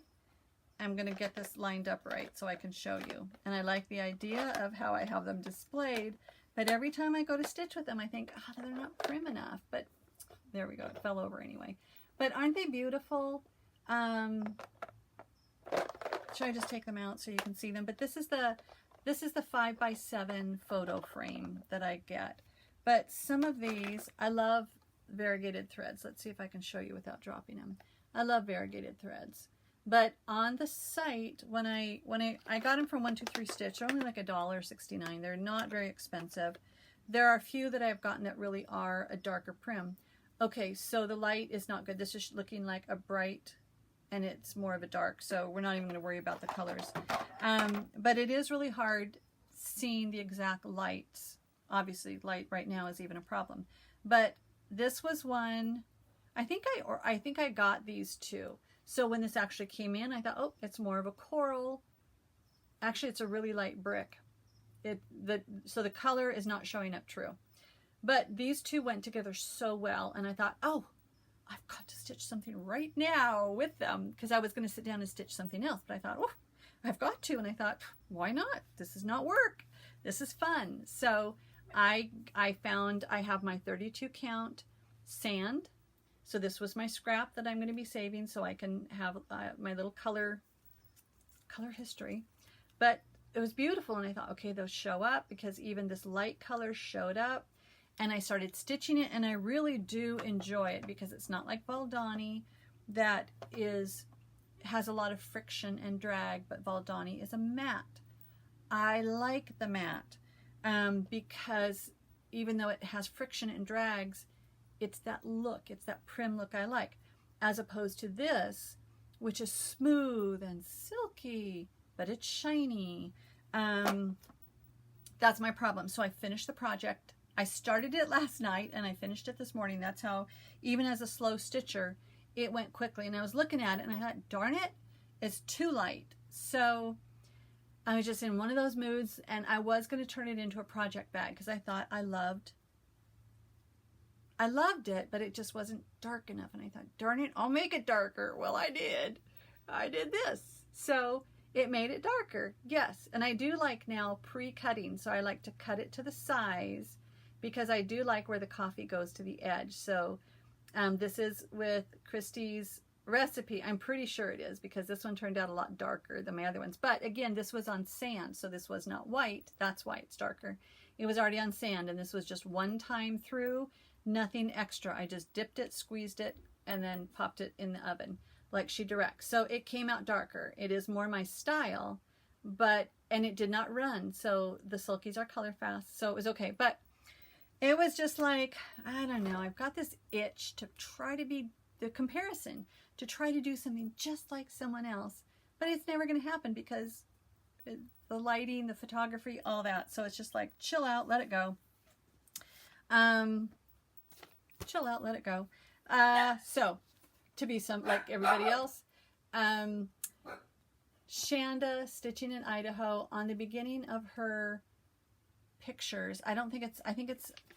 S1: I'm going to get this lined up right so I can show you. And I like the idea of how I have them displayed. But every time I go to stitch with them, I think, oh, they're not prim enough. But there we go. It fell over anyway. But aren't they beautiful? Should I just take them out so you can see them? But this is the 5x7 photo frame that I get. But some of these, I love variegated threads. Let's see if I can show you without dropping them. I love variegated threads. But on the site, when I got them from 123 Stitch, they're only like $1.69. They're not very expensive. There are a few that I've gotten that really are a darker prim. Okay, so the light is not good. This is looking like a bright, and it's more of a dark, so we're not even going to worry about the colors. But it is really hard seeing the exact lights. Obviously, light right now is even a problem. But this was one, I think I got these two. So when this actually came in, I thought, oh, it's more of a coral. Actually, it's a really light brick. So the color is not showing up true. But these two went together so well, and I thought, oh, I've got to stitch something right now with them, because I was going to sit down and stitch something else. But I thought, oh, I've got to. And I thought, why not? This is not work. This is fun. So I found I have my 32 count sand. So this was my scrap that I'm going to be saving so I can have my little color history. But it was beautiful, and I thought, okay, those show up, because even this light color showed up. And I started stitching it, and I really do enjoy it, because it's not like Valdani that has a lot of friction and drag, but Valdani is a matte. I like the matte because even though it has friction and drags, it's that look, it's that prim look I like, as opposed to this, which is smooth and silky, but it's shiny. That's my problem. So I finished the project. I started it last night and I finished it this morning. That's how, even as a slow stitcher, it went quickly. And I was looking at it and I thought, darn it, it's too light. So I was just in one of those moods, and I was going to turn it into a project bag, because I thought I loved it, but it just wasn't dark enough. And I thought, darn it, I'll make it darker. Well, I did this. So it made it darker. Yes. And I do like now pre-cutting. So I like to cut it to the size, because I do like where the coffee goes to the edge. So this is with Christy's recipe. I'm pretty sure it is, because this one turned out a lot darker than my other ones. But again, this was on sand, so this was not white. That's why it's darker. It was already on sand, and this was just one time through, nothing extra. I just dipped it, squeezed it, and then popped it in the oven like she directs. So it came out darker. It is more my style, and it did not run. So the sulkies are color fast, so it was okay. But it was just like, I don't know, I've got this itch to try to be the comparison, to try to do something just like someone else, but it's never going to happen, because the lighting, the photography, all that. So it's just like, chill out, let it go. Chill out, let it go. So to be like everybody else, Shanda Stitching in Idaho, on the beginning of her pictures, I think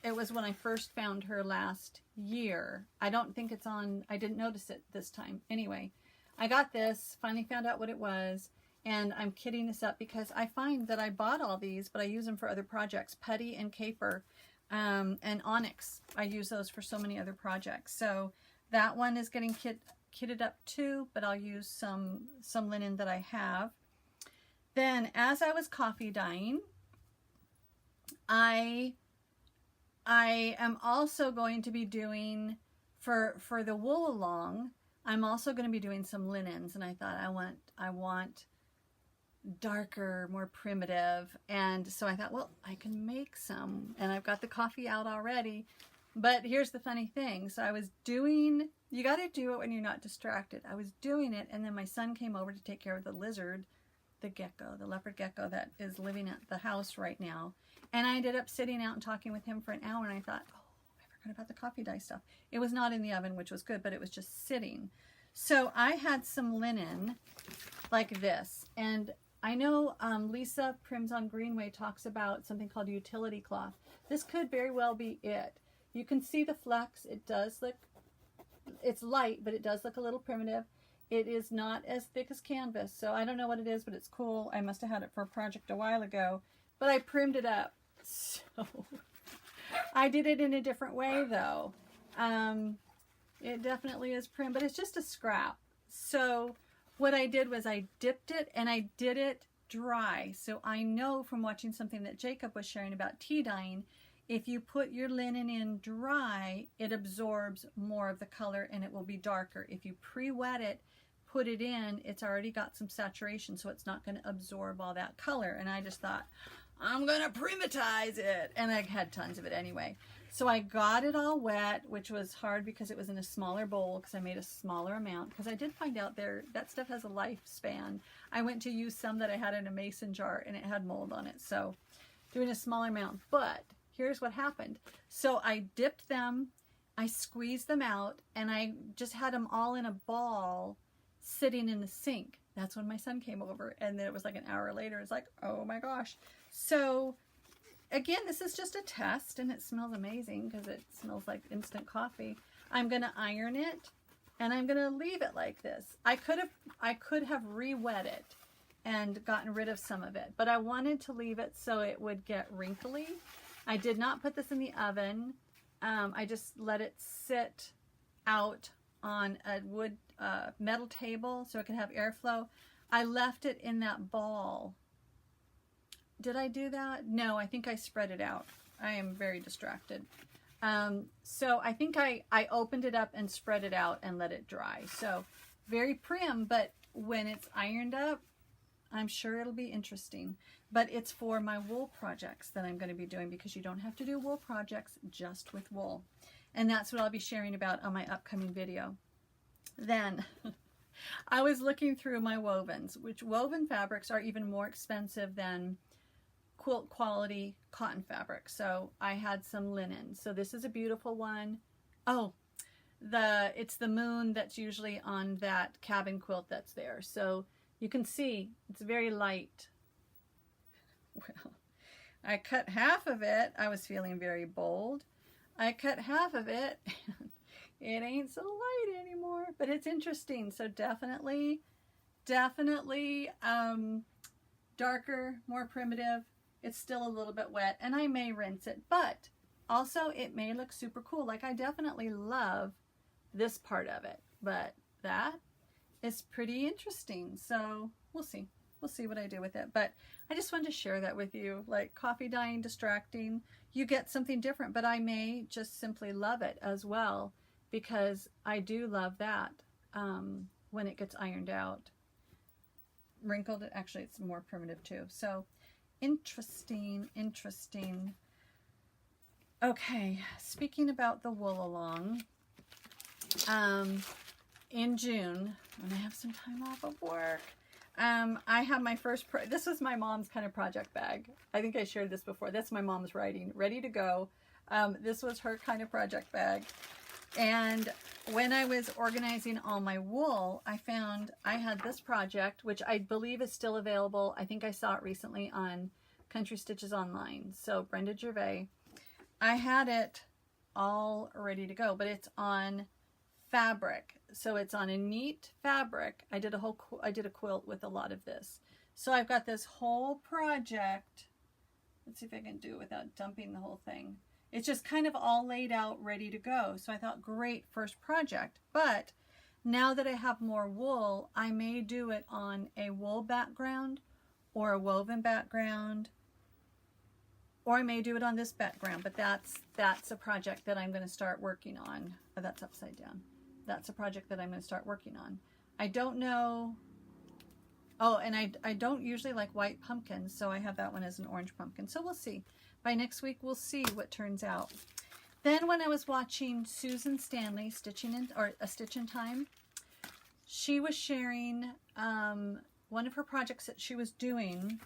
S1: it was when I first found her last year. I don't think it's on, I didn't notice it this time. Anyway, I got this, finally found out what it was, and I'm kitting this up because I find that I bought all these, but I use them for other projects. Putty and Caper and Onyx. I use those for so many other projects. So that one is getting kitted up too, but I'll use some linen that I have. Then as I was coffee dyeing, I am also going to be doing, for the wool along, I'm also going to be doing some linens, and I thought I want darker, more primitive, and so I thought, well, I can make some, and I've got the coffee out already. But here's the funny thing. So I was doing, you got to do it when you're not distracted. I was doing it, and then my son came over to take care of the lizard, the gecko, the leopard gecko that is living at the house right now. And I ended up sitting out and talking with him for an hour, and I thought, oh, I forgot about the coffee dye stuff. It was not in the oven, which was good, but it was just sitting. So I had some linen like this, and I know Lisa On Greenway talks about something called utility cloth. This could very well be it. You can see the flex. It does look, it's light, but it does look a little primitive. It is not as thick as canvas, so I don't know what it is, but it's cool. I must have had it for a project a while ago, but I primmed it up. So I did it in a different way, though. It definitely is prim, but it's just a scrap. So what I did was I dipped it, and I did it dry. So I know from watching something that Jacob was sharing about tea dyeing, if you put your linen in dry, it absorbs more of the color and it will be darker. If you pre-wet it, put it in, it's already got some saturation, so it's not going to absorb all that color. And I just thought, I'm going to primitize it. And I had tons of it anyway. So I got it all wet, which was hard because it was in a smaller bowl, because I made a smaller amount, because I did find out that stuff has a lifespan. I went to use some that I had in a mason jar and it had mold on it. So doing a smaller amount, but here's what happened. So I dipped them, I squeezed them out, and I just had them all in a ball sitting in the sink. That's when my son came over, and then it was like an hour later. It's like, oh my gosh. So again, this is just a test, and it smells amazing because it smells like instant coffee. I'm going to iron it, and I'm going to leave it like this. I could have re-wet it and gotten rid of some of it, but I wanted to leave it so it would get wrinkly. I did not put this in the oven. I just let it sit out on a wood metal table so it can have airflow. I left it in that ball. Did I do that? No, I think I spread it out. I am very distracted. So I think I opened it up and spread it out and let it dry. So very prim, but when it's ironed up, I'm sure it'll be interesting. But it's for my wool projects that I'm going to be doing, because you don't have to do wool projects just with wool. And that's what I'll be sharing about on my upcoming video. Then I was looking through my wovens, which woven fabrics are even more expensive than quilt quality cotton fabric. So I had some linen. So this is a beautiful one. Oh, it's the moon that's usually on that cabin quilt that's there. So you can see it's very light. Well, I cut half of it. I was feeling very bold. I cut half of it. It ain't so light anymore, but it's interesting. So definitely darker, more primitive. It's still a little bit wet, and I may rinse it, but also it may look super cool. Like, I definitely love this part of it, but that is pretty interesting. So we'll see. We'll see what I do with it. But I just wanted to share that with you. Like, coffee dyeing, distracting. You get something different, but I may just simply love it as well, because I do love that when it gets ironed out. Wrinkled, actually, it's more primitive too. So interesting, interesting. Okay, speaking about the wool along, in June, when I have some time off of work, I have my first, this was my mom's kind of project bag. I think I shared this before. That's my mom's writing, ready to go. This was her kind of project bag. And when I was organizing all my wool, I found I had this project, which I believe is still available. I think I saw it recently on Country Stitches Online. So Brenda Gervais, I had it all ready to go, but it's on fabric. So it's on a neat fabric. I did a quilt with a lot of this. So I've got this whole project. Let's see if I can do it without dumping the whole thing. It's just kind of all laid out, ready to go. So I thought, great, first project. But now that I have more wool, I may do it on a wool background or a woven background, or I may do it on this background. But that's a project that I'm going to start working on. Oh, that's upside down. That's a project that I'm going to start working on. I don't know. Oh, and I don't usually like white pumpkins, so I have that one as an orange pumpkin. So we'll see. By next week, we'll see what turns out. Then when I was watching Susan Stanley A Stitch in Time, she was sharing one of her projects that she was doing.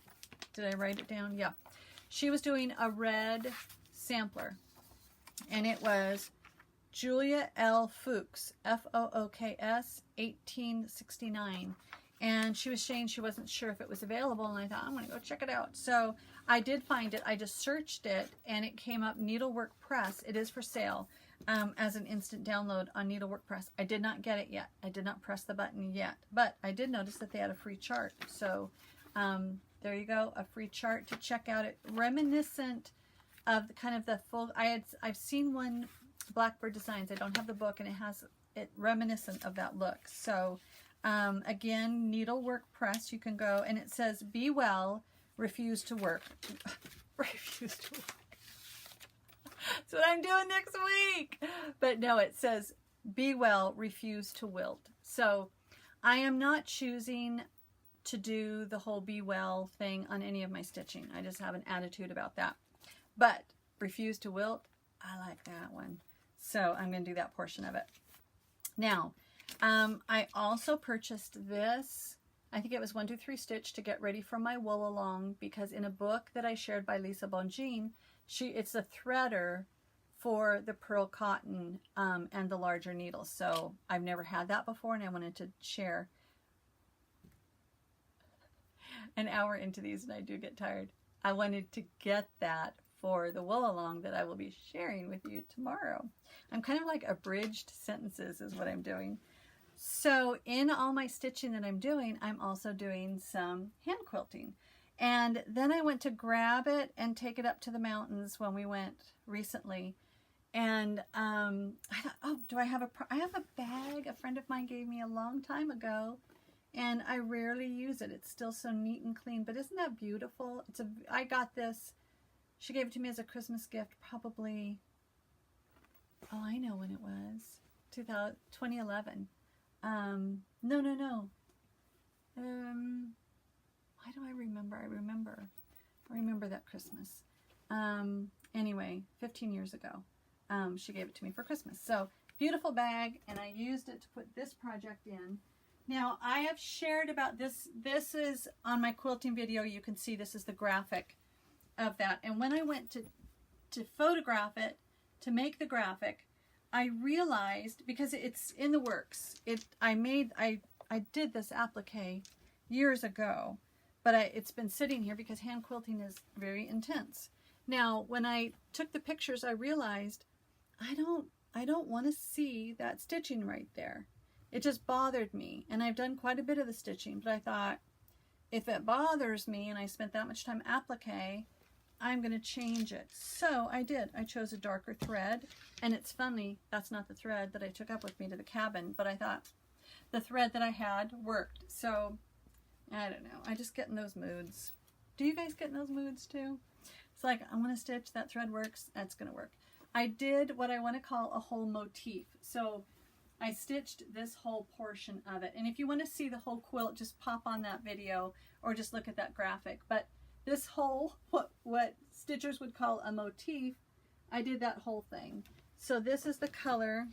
S1: Did I write it down? Yeah. She was doing a red sampler, and it was Julia L. Fuchs, F-O-O-K-S, 1869. And she was saying she wasn't sure if it was available, and I thought, I'm going to go check it out. So I did find it. I just searched it, and it came up Needlework Press. It is for sale as an instant download on Needlework Press. I did not get it yet. I did not press the button yet, but I did notice that they had a free chart. So there you go, a free chart to check out. It reminiscent of kind of the full. I've seen one, Blackbird Designs. I don't have the book, and it has it reminiscent of that look. So again, Needlework Press, you can go, and it says, be well, refuse to work. Refuse to work. That's what I'm doing next week. But no, it says, be well, refuse to wilt. So I am not choosing to do the whole be well thing on any of my stitching. I just have an attitude about that. But refuse to wilt, I like that one. So I'm going to do that portion of it. Now, I also purchased this, I think it was 1, 2, 3 Stitch, to get ready for my wool along, because in a book that I shared by Lisa Bongine, it's a threader for the pearl cotton and the larger needles. So I've never had that before, and I wanted to share an hour into these and I do get tired. I wanted to get that for the wool along that I will be sharing with you tomorrow. I'm kind of like abridged sentences is what I'm doing. So in all my stitching that I'm doing, I'm also doing some hand quilting. And then I went to grab it and take it up to the mountains when we went recently. And I thought, oh, I have a bag a friend of mine gave me a long time ago, and I rarely use it. It's still so neat and clean, but isn't that beautiful? I got this, she gave it to me as a Christmas gift, probably, oh, I know when it was, 2011. No. Why do I remember? I remember that Christmas. Anyway, 15 years ago. She gave it to me for Christmas. So, beautiful bag, and I used it to put this project in. Now, I have shared about this. This is on my quilting video. You can see this is the graphic of that. And when I went to photograph it, to make the graphic, I realized, because it's in the works, I did this applique years ago, but it's been sitting here because hand quilting is very intense. Now, when I took the pictures, I realized I don't want to see that stitching right there. It just bothered me, and I've done quite a bit of the stitching, but I thought, if it bothers me and I spent that much time applique, I'm going to change it. So I did. I chose a darker thread, and it's funny, that's not the thread that I took up with me to the cabin, but I thought the thread that I had worked. So I don't know. I just get in those moods. Do you guys get in those moods too? It's like, I want to stitch, that thread works, that's going to work. I did what I want to call a whole motif. So I stitched this whole portion of it. And if you want to see the whole quilt, just pop on that video or just look at that graphic. But this whole, what stitchers would call a motif, I did that whole thing. So this is the color,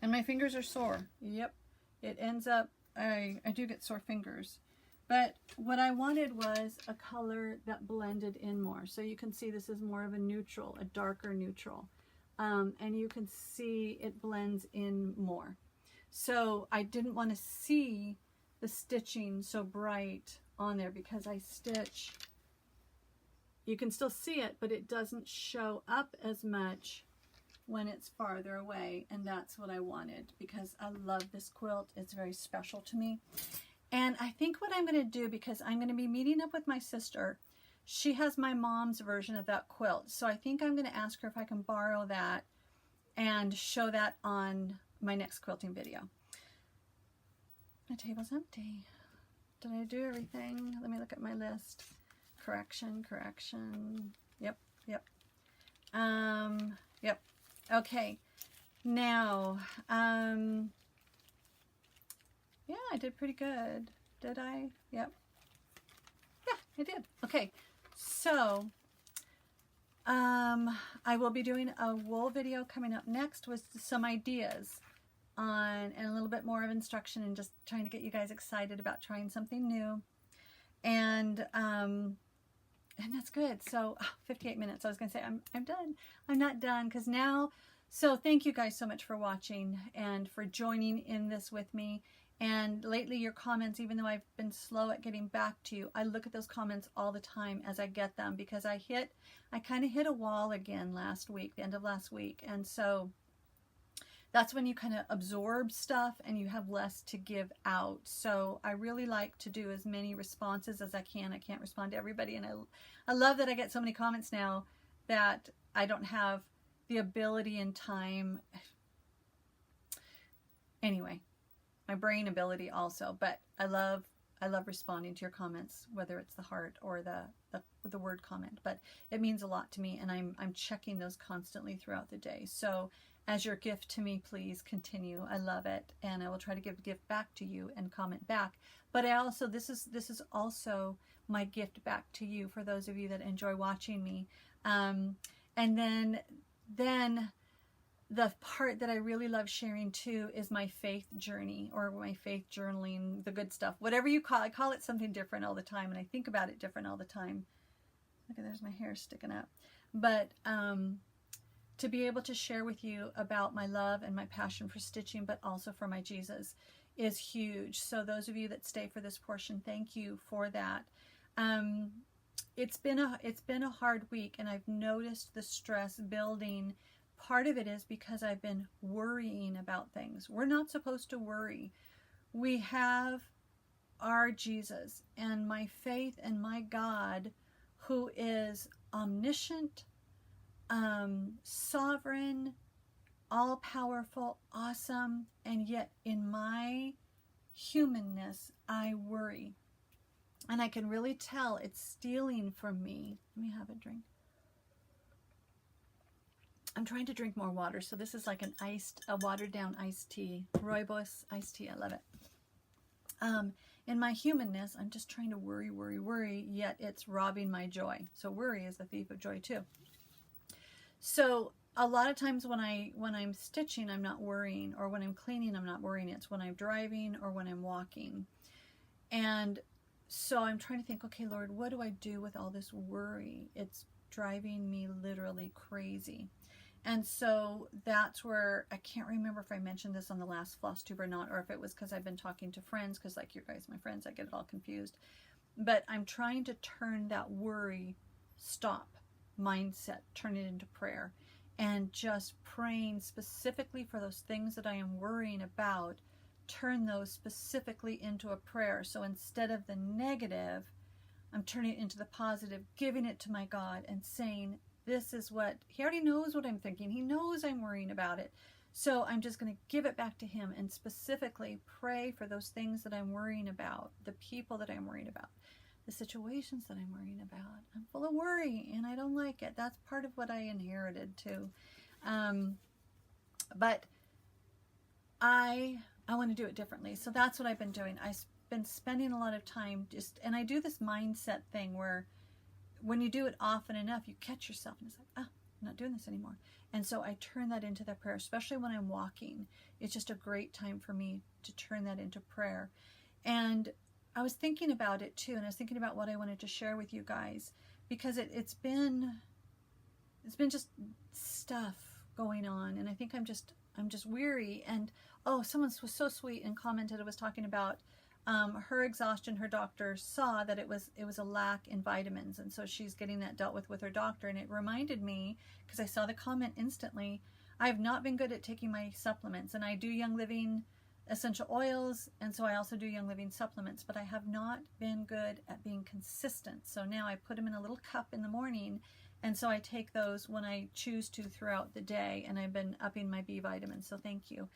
S1: and my fingers are sore. Yep, it ends up, I do get sore fingers. But what I wanted was a color that blended in more. So you can see this is more of a neutral, a darker neutral. And you can see it blends in more. So I didn't want to see the stitching so bright on there because I stitch, you can still see it, but it doesn't show up as much when it's farther away. And that's what I wanted because I love this quilt. It's very special to me. And I think what I'm going to do, because I'm going to be meeting up with my sister, she has my mom's version of that quilt. So I think I'm going to ask her if I can borrow that and show that on my next quilting video. My table's empty. Did I do everything? Let me look at my list. Correction. Yep. Yep. Okay. Now, yeah, I did pretty good. Did I? Yep. Yeah, I did. Okay. So, I will be doing a wool video coming up next with some ideas on, and a little bit more of instruction, and just trying to get you guys excited about trying something new. And that's good. So 58 minutes. I was going to say, I'm done. I'm not done because now, so thank you guys so much for watching and for joining in this with me. And lately your comments, even though I've been slow at getting back to you, I look at those comments all the time as I get them, because I kind of hit a wall again last week, the end of last week. And so that's when you kind of absorb stuff and you have less to give out. So I really like to do as many responses as I can. I can't respond to everybody. And I love that I get so many comments now that I don't have the ability and time. Anyway, my brain ability also, but I love responding to your comments, whether it's the heart or the word comment. But it means a lot to me, and I'm checking those constantly throughout the day. So as your gift to me, please continue. I love it, and I will try to give a gift back to you and comment back. But I also, this is also my gift back to you for those of you that enjoy watching me. And then the part that I really love sharing too is my faith journey, or my faith journaling, the good stuff, whatever you call it. I call it something different all the time, and I think about it different all the time. Look, there's my hair sticking up. But to be able to share with you about my love and my passion for stitching, but also for my Jesus, is huge. So those of you that stay for this portion, thank you for that. It's been a hard week, and I've noticed the stress building. Part of it is because I've been worrying about things. We're not supposed to worry. We have our Jesus and my faith and my God, who is omniscient, sovereign, all-powerful, awesome, and yet in my humanness, I worry. And I can really tell it's stealing from me. Let me have a drink. I'm trying to drink more water, so this is like a watered down iced tea. Rooibos iced tea, I love it. In my humanness, I'm just trying to worry, yet it's robbing my joy. So worry is the thief of joy too. So a lot of times when I'm stitching, I'm not worrying, or when I'm cleaning, I'm not worrying. It's when I'm driving or when I'm walking. And so I'm trying to think, okay, Lord, what do I do with all this worry? It's driving me literally crazy. And so that's where, I can't remember if I mentioned this on the last FlossTube or not, or if it was because I've been talking to friends, because like you guys, my friends, I get it all confused. But I'm trying to turn that worry, stop mindset, turn it into prayer. And just praying specifically for those things that I am worrying about, turn those specifically into a prayer. So instead of the negative, I'm turning it into the positive, giving it to my God and saying, this is what, he already knows what I'm thinking. He knows I'm worrying about it. So I'm just going to give it back to him and specifically pray for those things that I'm worrying about, the people that I'm worrying about, the situations that I'm worrying about. I'm full of worry and I don't like it. That's part of what I inherited too. But I want to do it differently. So that's what I've been doing. I've been spending a lot of time and I do this mindset thing where when you do it often enough, you catch yourself and it's like, I'm not doing this anymore. And so I turn that into the prayer, especially when I'm walking. It's just a great time for me to turn that into prayer. And I was thinking about it too, and I was thinking about what I wanted to share with you guys, because it's been just stuff going on, and I think I'm just weary. And oh, someone was so sweet and commented, I was talking about her exhaustion. Her doctor saw that it was a lack in vitamins, and so she's getting that dealt with her doctor. And it reminded me, because I saw the comment instantly, I have not been good at taking my supplements, and I do Young Living essential oils, and so I also do Young Living supplements, but I have not been good at being consistent. So now I put them in a little cup in the morning, and so I take those when I choose to throughout the day, and I've been upping my B vitamins, so thank you.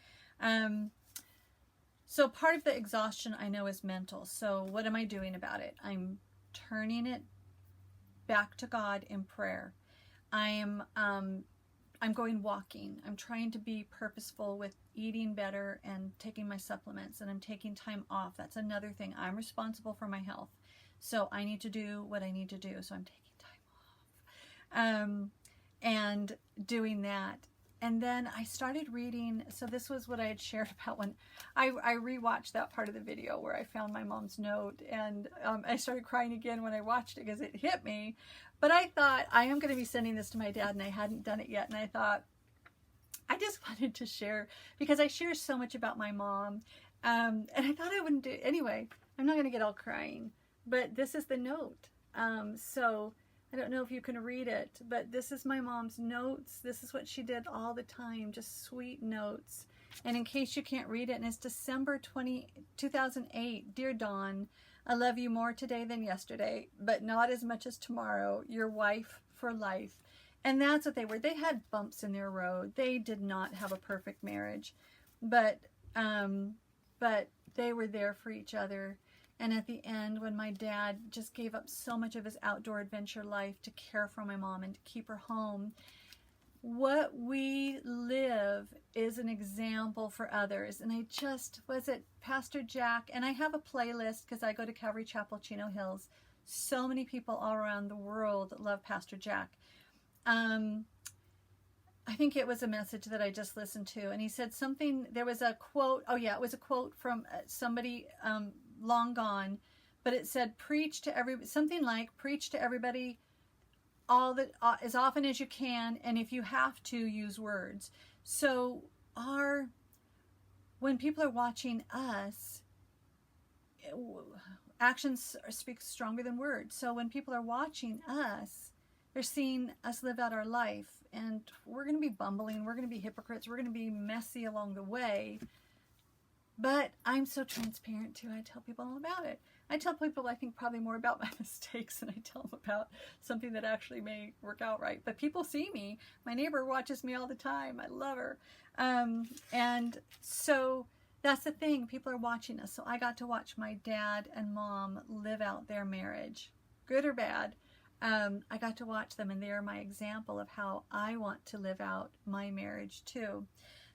S1: So part of the exhaustion I know is mental. So what am I doing about it? I'm turning it back to God in prayer. I'm going walking. I'm trying to be purposeful with eating better and taking my supplements, and I'm taking time off. That's another thing. I'm responsible for my health. So I need to do what I need to do. So I'm taking time off and doing that. And then I started reading. So this was what I had shared about when I rewatched that part of the video where I found my mom's note, and I started crying again when I watched it because it hit me. But I thought, I am going to be sending this to my dad, and I hadn't done it yet. And I thought, I just wanted to share, because I share so much about my mom. And I thought I wouldn't do it. Anyway, I'm not going to get all crying. But this is the note. So I don't know if you can read it, but this is my mom's notes. This is what she did all the time, just sweet notes. And in case you can't read it, and it's December 2008. Dear Dawn, I love you more today than yesterday, but not as much as tomorrow. Your wife for life. And that's what they were. They had bumps in their road. They did not have a perfect marriage, but they were there for each other. And at the end, when my dad just gave up so much of his outdoor adventure life to care for my mom and to keep her home, what we live is an example for others. And was it Pastor Jack? And I have a playlist because I go to Calvary Chapel, Chino Hills. So many people all around the world love Pastor Jack. I think it was a message that I just listened to. And he said something, there was a quote. Oh yeah, it was a quote from somebody long gone, but it said, something like, preach to everybody as often as you can, and if you have to, use words. So when people are watching us, actions speak stronger than words. So when people are watching us, they're seeing us live out our life, and we're going to be bumbling, we're going to be hypocrites, we're going to be messy along the way. But I'm so transparent too. I tell people all about it. I tell people, I think, probably more about my mistakes than I tell them about something that actually may work out right. But people see me. My neighbor watches me all the time. I love her. And so that's the thing. People are watching us. So I got to watch my dad and mom live out their marriage, good or bad. I got to watch them, and they are my example of how I want to live out my marriage too.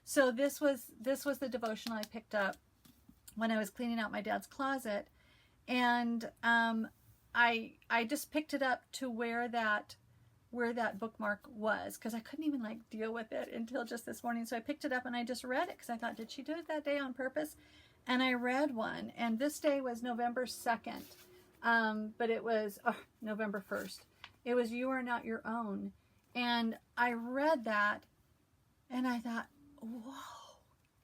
S1: So this was the devotional I picked up when I was cleaning out my dad's closet, and I just picked it up to where that bookmark was, because I couldn't even like deal with it until just this morning. So I picked it up and I just read it, because I thought, did she do it that day on purpose? And I read one, and this day was November 2nd, but it was November 1st. It was "You Are Not Your Own," and I read that, and I thought, whoa,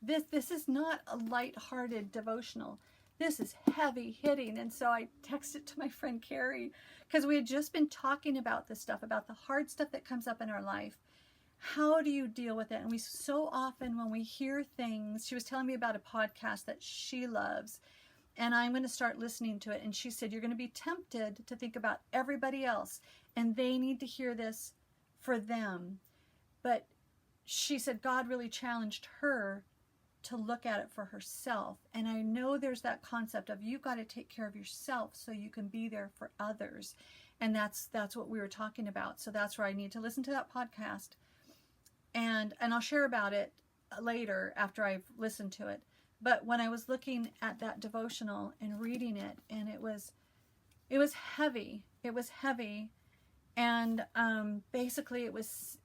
S1: this is not a light-hearted devotional. This is heavy hitting. And so I texted to my friend Carrie, because we had just been talking about this stuff, about the hard stuff that comes up in our life. How do you deal with it? And we so often, when we hear things, she was telling me about a podcast that she loves, and I'm going to start listening to it. And she said, you're going to be tempted to think about everybody else, and they need to hear this for them. But she said God really challenged her to look at it for herself. And I know there's that concept of you got to take care of yourself so you can be there for others. And that's what we were talking about. So that's where I need to listen to that podcast. And I'll share about it later after I've listened to it. But when I was looking at that devotional and reading it, and it was heavy. It was heavy. And basically it was,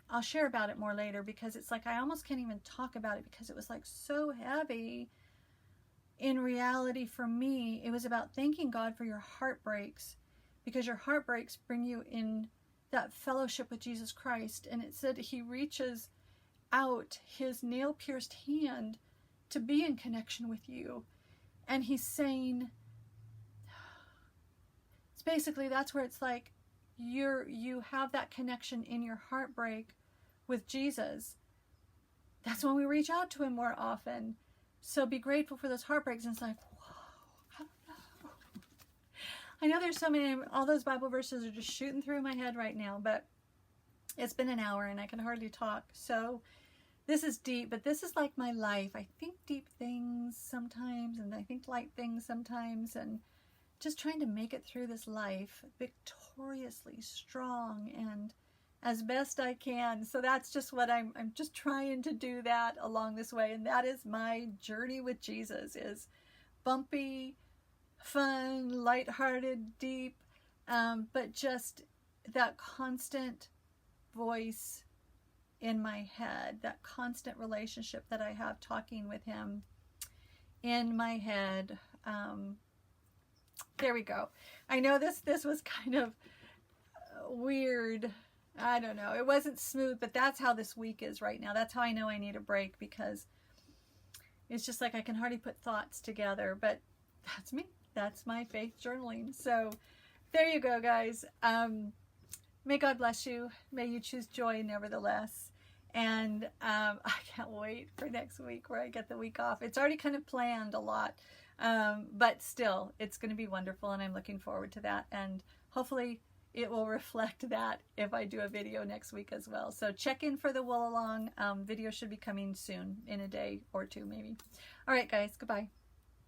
S1: I'll share about it more later, because it's like I almost can't even talk about it because it was like so heavy. In reality, for me, it was about thanking God for your heartbreaks, because your heartbreaks bring you in that fellowship with Jesus Christ. And it said he reaches out his nail-pierced hand to be in connection with you. And he's saying, it's basically, that's where it's like you have that connection in your heartbreak with Jesus. That's when we reach out to him more often. So be grateful for those heartbreaks. And it's like, whoa, I don't know. I know there's so many, all those Bible verses are just shooting through my head right now, but it's been an hour and I can hardly talk. So this is deep, but this is like my life. I think deep things sometimes, and I think light things sometimes, and just trying to make it through this life victoriously strong and as best I can. So that's just what I'm just trying to do that along this way. And that is my journey with Jesus, is bumpy, fun, lighthearted, deep, but just that constant voice in my head, that constant relationship that I have talking with him in my head. There we go. I know this was kind of weird. I don't know. It wasn't smooth, but that's how this week is right now. That's how I know I need a break, because it's just like I can hardly put thoughts together. But that's me. That's my faith journaling. So there you go, guys. May God bless you. May you choose joy nevertheless. And I can't wait for next week, where I get the week off. It's already kind of planned a lot. But still, it's going to be wonderful, and I'm looking forward to that. And hopefully it will reflect that if I do a video next week as well. So check in for the Wool Along. Video should be coming soon, in a day or two maybe. All right, guys, goodbye.